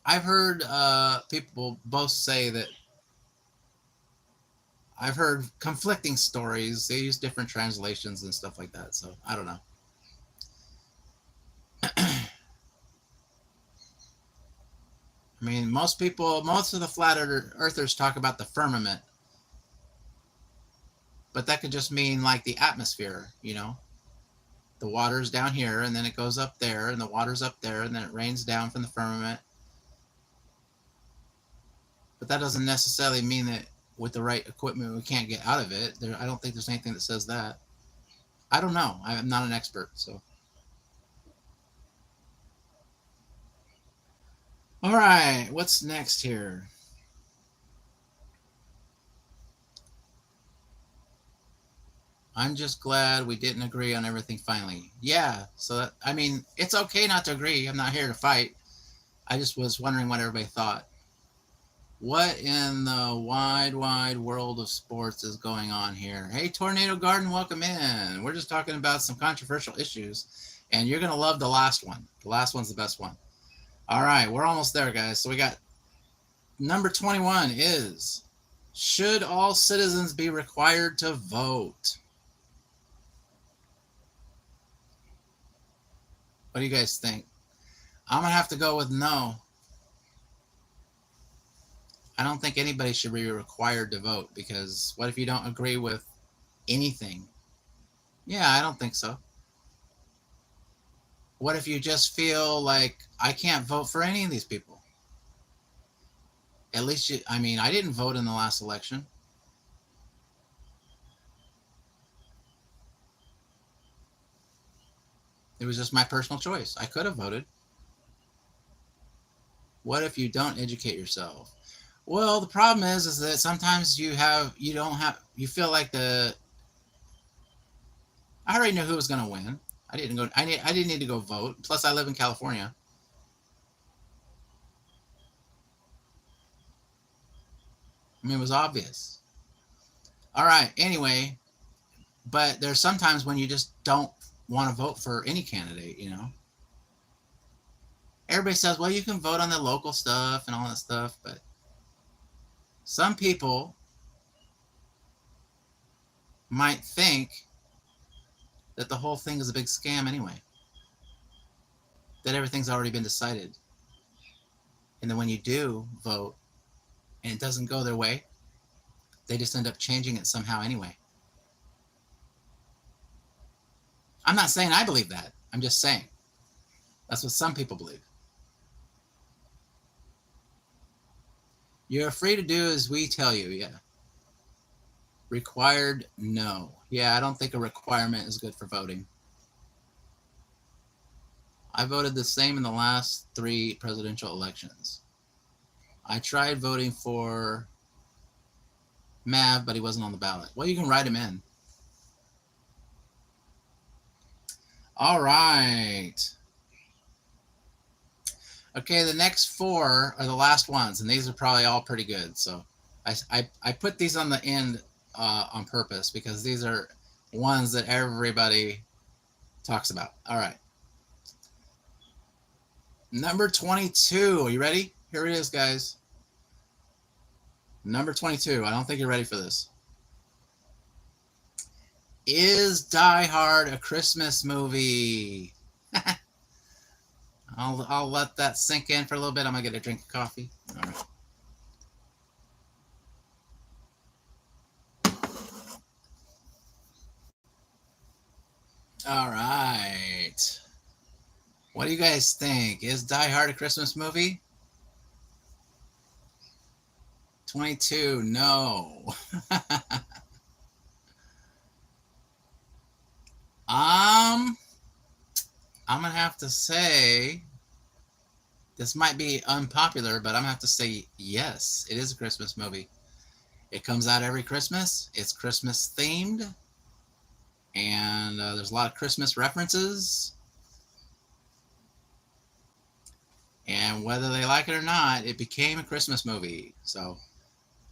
I've heard people both say that. I've heard conflicting stories. They use different translations and stuff like that. So I don't know. I mean, most of the flat earthers talk about the firmament. But that could just mean like the atmosphere, you know? The water's down here, and then it goes up there, and the water's up there, and then it rains down from the firmament. But that doesn't necessarily mean that with the right equipment we can't get out of it. I don't think there's anything that says that. I don't know. I'm not an expert, so. All right, what's next here? I'm just glad we didn't agree on everything finally. Yeah, so that, I mean, it's okay not to agree. I'm not here to fight. I just was wondering what everybody thought. What in the wide, wide world of sports is going on here? Hey, Tornado Garden, welcome in. We're just talking about some controversial issues, and you're going to love the last one. The last one's the best one. All right, we're almost there, guys. So we got number 21 is, should all citizens be required to vote? What do you guys think? I'm going to have to go with no. I don't think anybody should be required to vote, because what if you don't agree with anything? Yeah, I don't think so. What if you just feel like I can't vote for any of these people? At least I mean, I didn't vote in the last election. It was just my personal choice. I could have voted. What if you don't educate yourself? Well, the problem is that sometimes you feel like I already knew who was going to win. I didn't need to go vote. Plus, I live in California. I mean, it was obvious. All right. Anyway, but there's sometimes when you just don't want to vote for any candidate, you know. Everybody says, well, you can vote on the local stuff and all that stuff, but some people might think that the whole thing is a big scam anyway, that everything's already been decided. And then when you do vote and it doesn't go their way, they just end up changing it somehow anyway. I'm not saying I believe that. I'm just saying that's what some people believe. You're free to do as we tell you. Yeah. Required? No. Yeah, I don't think a requirement is good for voting. I voted the same in the last 3 presidential elections. I tried voting for Mav, but he wasn't on the ballot. Well, you can write him in. All right. Okay, the next 4 are the last ones, and these are probably all pretty good. So I put these on the end on purpose because these are ones that everybody talks about. All right. Number 22. Are you ready? Here it is, guys. Number 22. I don't think you're ready for this. Is Die Hard a Christmas movie? I'll let that sink in for a little bit. I'm going to get a drink of coffee. All right. All right. What do you guys think? Is Die Hard a Christmas movie? 22, no. I'm gonna have to say this might be unpopular, but I'm gonna have to say yes, it is a Christmas movie. It comes out every Christmas. It's Christmas themed, and there's a lot of Christmas references. And whether they like it or not, it became a Christmas movie. So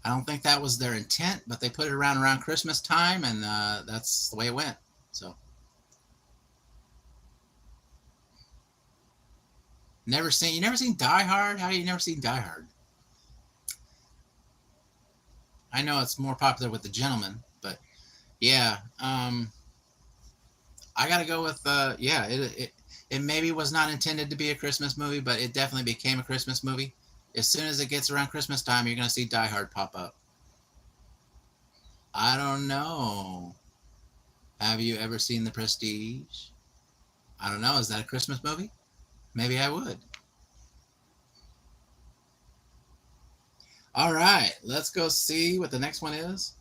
I don't think that was their intent, but they put it around Christmas time, and that's the way it went. So you never seen Die Hard? How do you never seen Die Hard? I know it's more popular with the gentleman, but yeah, I gotta go with yeah. It maybe was not intended to be a Christmas movie, but it definitely became a Christmas movie. As soon as it gets around Christmas time, you're gonna see Die Hard pop up. I don't know. Have you ever seen The Prestige? I don't know. Is that a Christmas movie? Maybe I would. All right, let's go see what the next one is.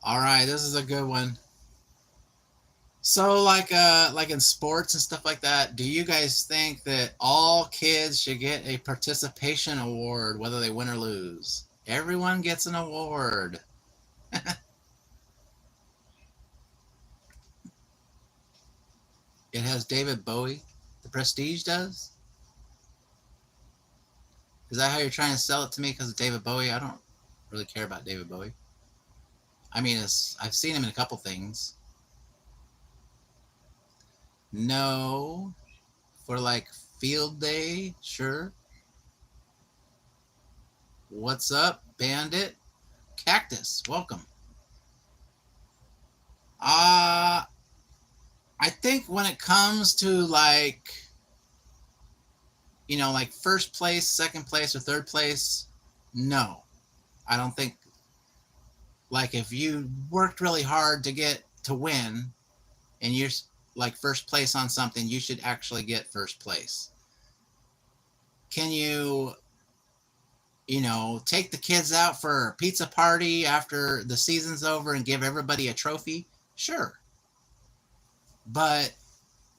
All right, this is a good one. So like in sports and stuff like that, do you guys think that all kids should get a participation award whether they win or lose? Everyone gets an award. It has David Bowie. The Prestige does? Is that how you're trying to sell it to me because of David Bowie? I don't really care about David Bowie. I mean, I've seen him in a couple things. No. For like field day, sure. What's up, Bandit? Cactus, welcome. I think when it comes to like, like first place, second place, or third place, no. I don't think, like if you worked really hard to win and you're like first place on something, you should actually get first place. Can you take the kids out for a pizza party after the season's over and give everybody a trophy? Sure. But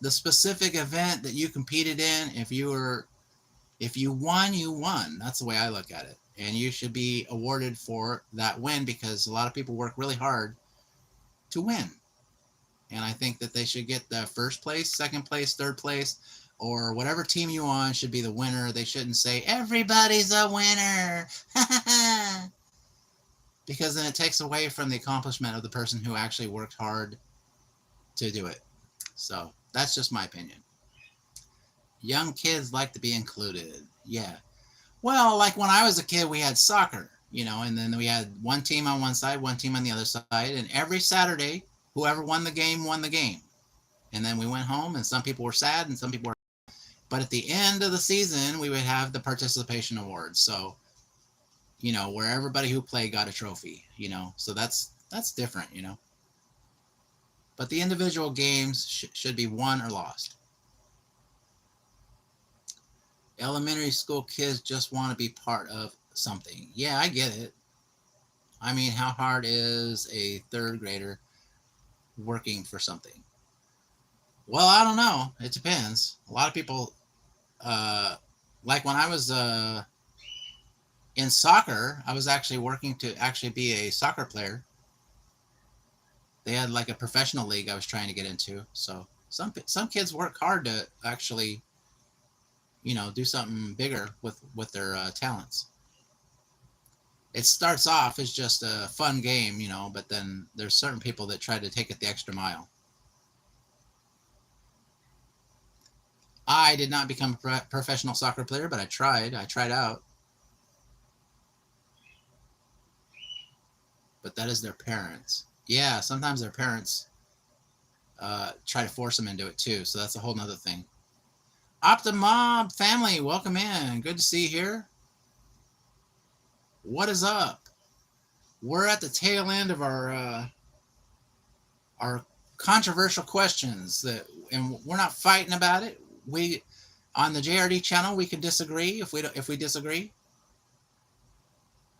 the specific event that you competed in, if you won, you won. That's the way I look at it. And you should be awarded for that win because a lot of people work really hard to win. And I think that they should get the first place, second place, third place, or whatever team you on should be the winner. They shouldn't say, everybody's a winner. Because then it takes away from the accomplishment of the person who actually worked hard to do it. So that's just my opinion. Young kids like to be included. Yeah. Well, like when I was a kid, we had soccer, and then we had one team on one side, one team on the other side. And every Saturday, whoever won the game won the game. And then we went home, and some people were sad and some people were. But at the end of the season, we would have the participation awards. So, where everybody who played got a trophy, so that's different, but the individual games should be won or lost. Elementary school kids just want to be part of something. Yeah, I get it. I mean, how hard is a third grader working for something? Well, I don't know. It depends. A lot of people, like when I was in soccer, I was actually working to actually be a soccer player. They had like a professional league I was trying to get into. So some kids work hard to actually, do something bigger with their talents. It starts off as just a fun game, but then there's certain people that try to take it the extra mile. I did not become a professional soccer player, but I tried. I tried out. But that is their parents. Yeah, sometimes their parents try to force them into it too. So that's a whole nother thing. Optimob family, welcome in. Good to see you here. What is up? We're at the tail end of our controversial questions and we're not fighting about it. We on the JRD channel we can disagree if we disagree,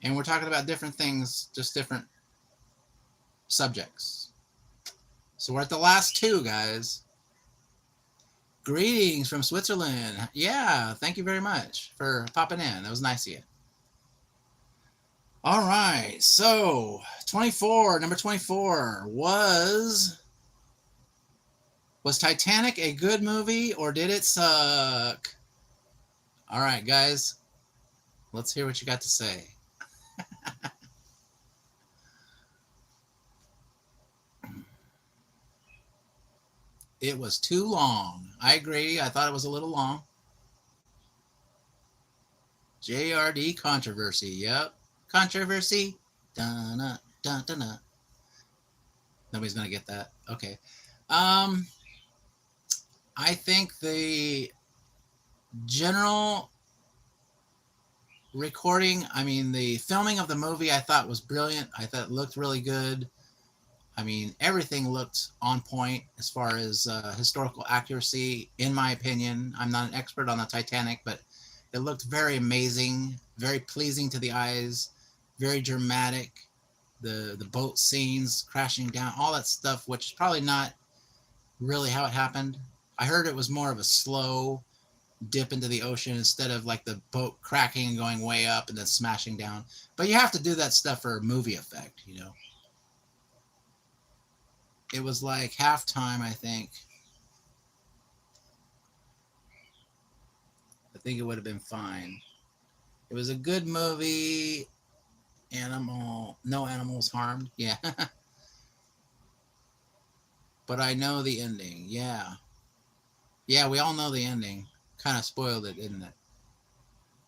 and we're talking about different things, just different subjects. So we're at the last two, guys. Greetings from Switzerland. Yeah, thank you very much for popping in. That was nice of you. All right, so number 24 was Titanic a good movie or did it suck? All right, guys, let's hear what you got to say. It was too long. I agree. I thought it was a little long. JRD controversy. Yep. Controversy. Dun, dun, dun, dun. Nobody's going to get that. Okay. I think the general recording, the filming of the movie I thought was brilliant. I thought it looked really good. Everything looked on point as far as historical accuracy, in my opinion. I'm not an expert on the Titanic, but it looked very amazing, very pleasing to the eyes, very dramatic. The boat scenes crashing down, all that stuff, which is probably not really how it happened. I heard it was more of a slow dip into the ocean instead of like the boat cracking and going way up and then smashing down. But you have to do that stuff for a movie effect, It was like halftime, I think. I think it would have been fine. It was a good movie. No animals harmed. Yeah. But I know the ending. Yeah. Yeah, we all know the ending. Kind of spoiled it, didn't it?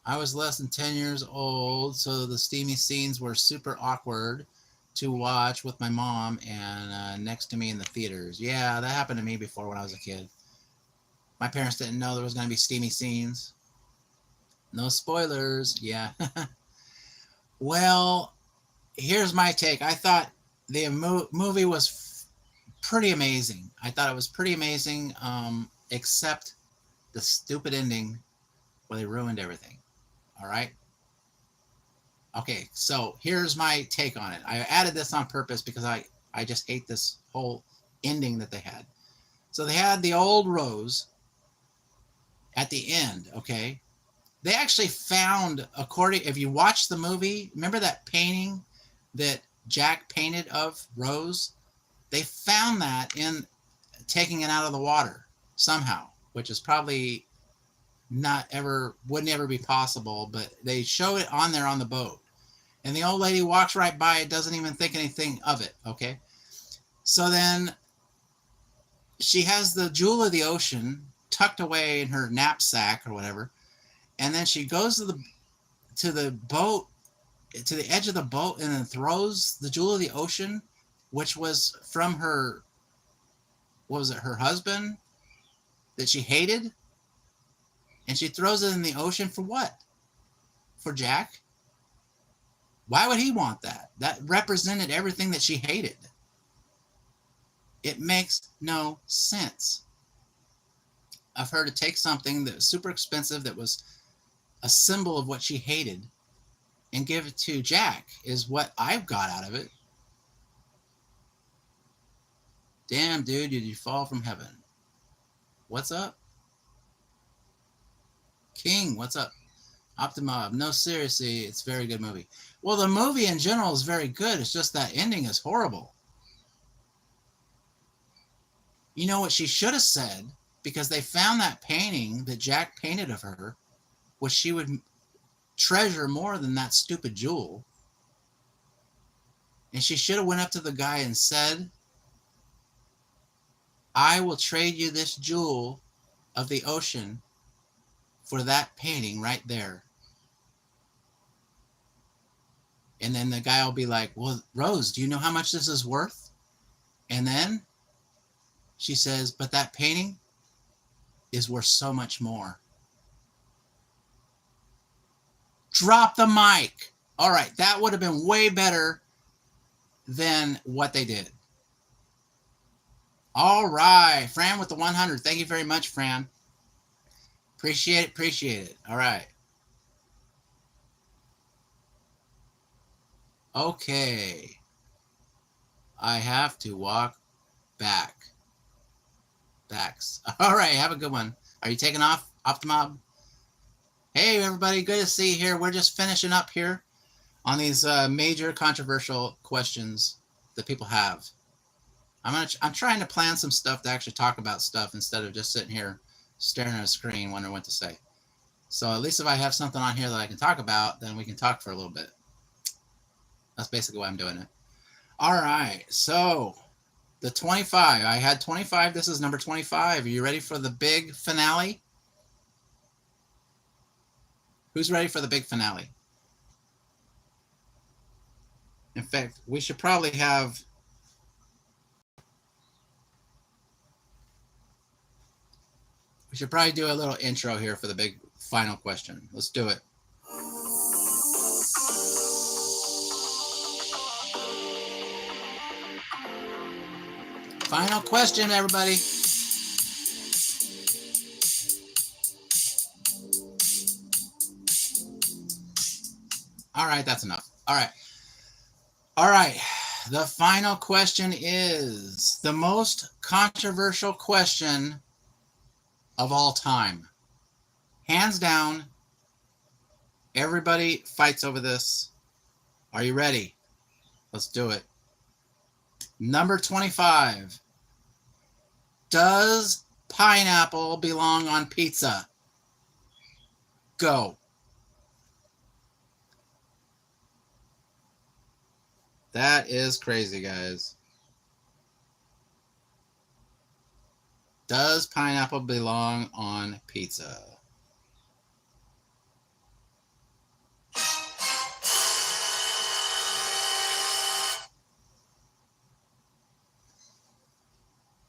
I was less than 10 years old, so the steamy scenes were super awkward to watch with my mom and next to me in the theaters. Yeah, that happened to me before when I was a kid. My parents didn't know there was going to be steamy scenes. No spoilers. Yeah. Well, here's my take. I thought the movie was pretty amazing. I thought it was pretty amazing, except the stupid ending where they ruined everything. All right? Okay, so here's my take on it. I added this on purpose because I just hate this whole ending that they had. So they had the old Rose at the end, okay? They actually found, if you watch the movie, remember that painting that Jack painted of Rose? They found that in taking it out of the water somehow, which is probably wouldn't ever be possible, but they show it on there on the boat. And the old lady walks right by it, doesn't even think anything of it, okay? So then she has the jewel of the ocean tucked away in her knapsack or whatever, and then she goes to the boat, to the edge of the boat, and then throws the jewel of the ocean, which was from her, what was it, her husband that she hated? And she throws it in the ocean for what? For Jack? Why would he want that? That represented everything that she hated. It makes no sense. Of her to take something that was super expensive, that was a symbol of what she hated, and give it to Jack is what I've got out of it. Damn, dude, did you fall from heaven? What's up? King, what's up? Optimob, no, seriously, it's a very good movie. Well, the movie in general is very good. It's just that ending is horrible. You know what she should have said? Because they found that painting that Jack painted of her, which she would treasure more than that stupid jewel. And she should have went up to the guy and said, I will trade you this jewel of the ocean for that painting right there. And then the guy will be like, well, Rose, do you know how much this is worth? And then she says, but that painting is worth so much more. Drop the mic. All right, that would have been way better than what they did. All right, Fran with the 100. Thank you very much, Fran. Appreciate it, appreciate it. All right. Okay. I have to walk back. Backs. All right, have a good one. Are you taking off, Optimob? Hey, everybody, good to see you here. We're just finishing up here on these major controversial questions that people have. I'm trying to plan some stuff to actually talk about stuff instead of just sitting here staring at a screen wondering what to say. So at least if I have something on here that I can talk about, then we can talk for a little bit. That's basically why I'm doing it. All right, so the 25. I had 25. This is number 25. Are you ready for the big finale? Who's ready for the big finale? In fact, we should probably have... We should probably do a little intro here for the big final question. Let's do it. Final question, everybody. All right, that's enough. All right. All right. The final question is the most controversial question of all time. Hands down, everybody fights over this. Are you ready? Let's do it. Number 25. Does pineapple belong on pizza? Go. That is crazy, guys. Does pineapple belong on pizza?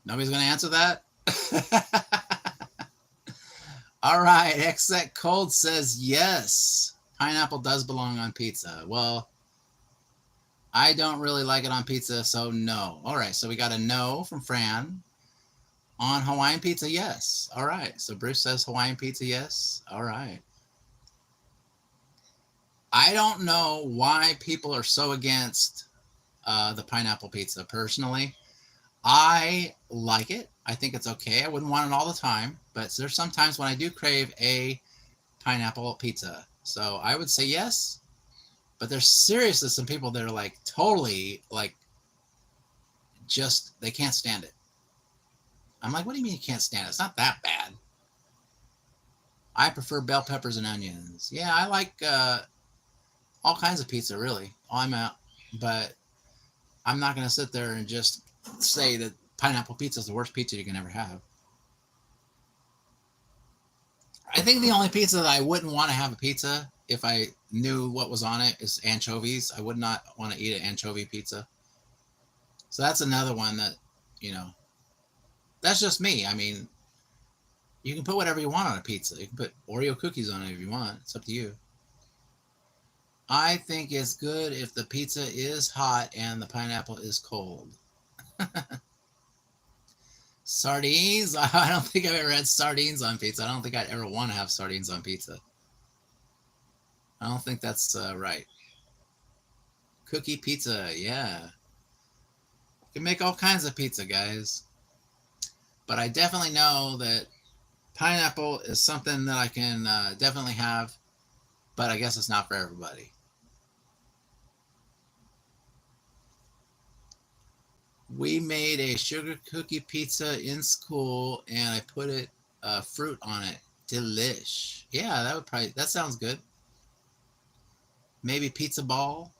Nobody's going to answer that? All right, Exec Cold says yes. Pineapple does belong on pizza. Well, I don't really like it on pizza, so no. All right, so we got a no from Fran. On Hawaiian pizza, yes. All right, so Bruce says Hawaiian pizza, yes. All right. I don't know why people are so against the pineapple pizza. Personally, I like it. I think it's okay. I wouldn't want it all the time, but there's sometimes when I do crave a pineapple pizza. So I would say yes, but there's seriously some people that are like totally like just, they can't stand it. I'm like, what do you mean you can't stand it? It's not that bad. I prefer bell peppers and onions. Yeah, I like all kinds of pizza, really. I'm out, but I'm not going to sit there and just say that pineapple pizza is the worst pizza you can ever have. I think the only pizza that I wouldn't want to have a pizza if I knew what was on it is anchovies. I would not want to eat an anchovy pizza. So that's another one that, you know, that's just me. I mean, you can put whatever you want on a pizza. You can put Oreo cookies on it if you want. It's up to you. I think it's good if the pizza is hot and the pineapple is cold. Sardines? I don't think I've ever had sardines on pizza. I don't think I'd ever want to have sardines on pizza. I don't think that's right. Cookie pizza, yeah. You can make all kinds of pizza, guys. But I definitely know that pineapple is something that I can definitely have, but I guess it's not for everybody. We made a sugar cookie pizza in school, and I put fruit on it. Delish. Yeah, that sounds good. Maybe pizza ball.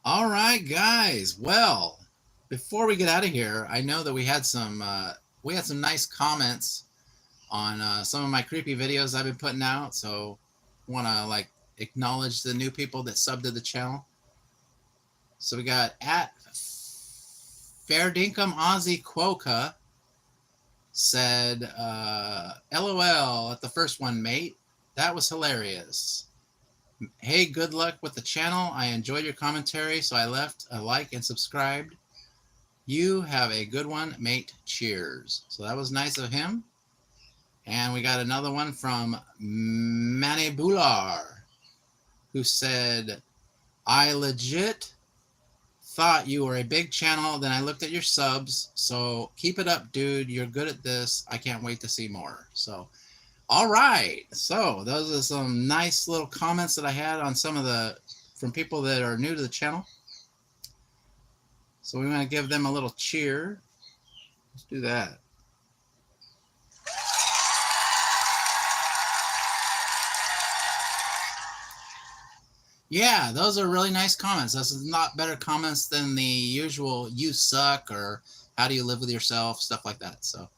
All right, guys. Well, before we get out of here, I know that we had some nice comments on some of my creepy videos I've been putting out. So, want to acknowledge the new people that subbed to the channel. So we got at Fair Dinkum Aussie Quokka said, LOL at the first one, mate. That was hilarious. Hey, good luck with the channel. I enjoyed your commentary, so I left a like and subscribed. You have a good one, mate. Cheers. So that was nice of him. And we got another one from Manibular, who said, I legit thought you were a big channel, then I looked at your subs, so keep it up, dude. You're good at this. I can't wait to see more. So, all right. So those are some nice little comments that I had on from people that are new to the channel. So we want to give them a little cheer. Let's do that. Yeah, those are really nice comments. This is not better comments than the usual "you suck" or "how do you live with yourself," stuff like that. So,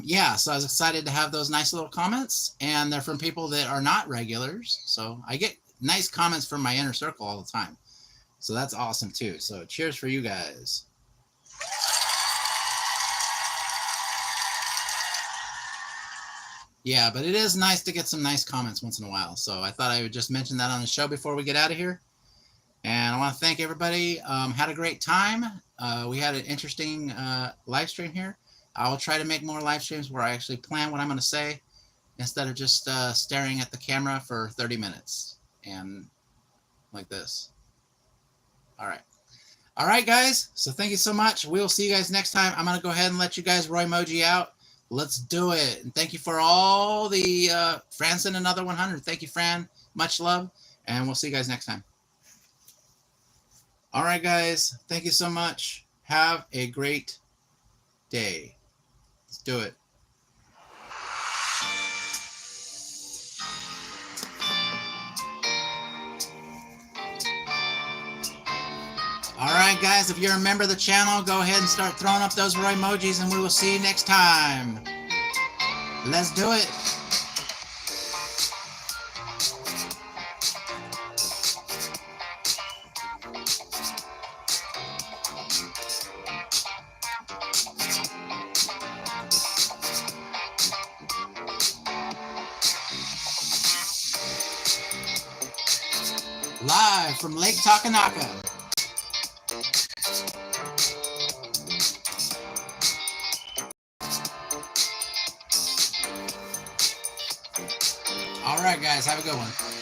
yeah, so I was excited to have those nice little comments, and they're from people that are not regulars. So I get nice comments from my inner circle all the time. So that's awesome too. So cheers for you guys. Yeah, but it is nice to get some nice comments once in a while. So I thought I would just mention that on the show before we get out of here. And I want to thank everybody. Had a great time. We had an interesting live stream here. I will try to make more live streams where I actually plan what I'm going to say instead of just staring at the camera for 30 minutes and like this. All right. All right, guys. So thank you so much. We'll see you guys next time. I'm going to go ahead and let you guys Roy Emoji out. Let's do it. And thank you for all the Fran sent another 100. Thank you, Fran. Much love. And we'll see you guys next time. All right, guys. Thank you so much. Have a great day. Let's do it. All right, guys, if you're a member of the channel, go ahead and start throwing up those Roy emojis, and we will see you next time. Let's do it. Live from Lake Takanaka. All right, guys, have a good one.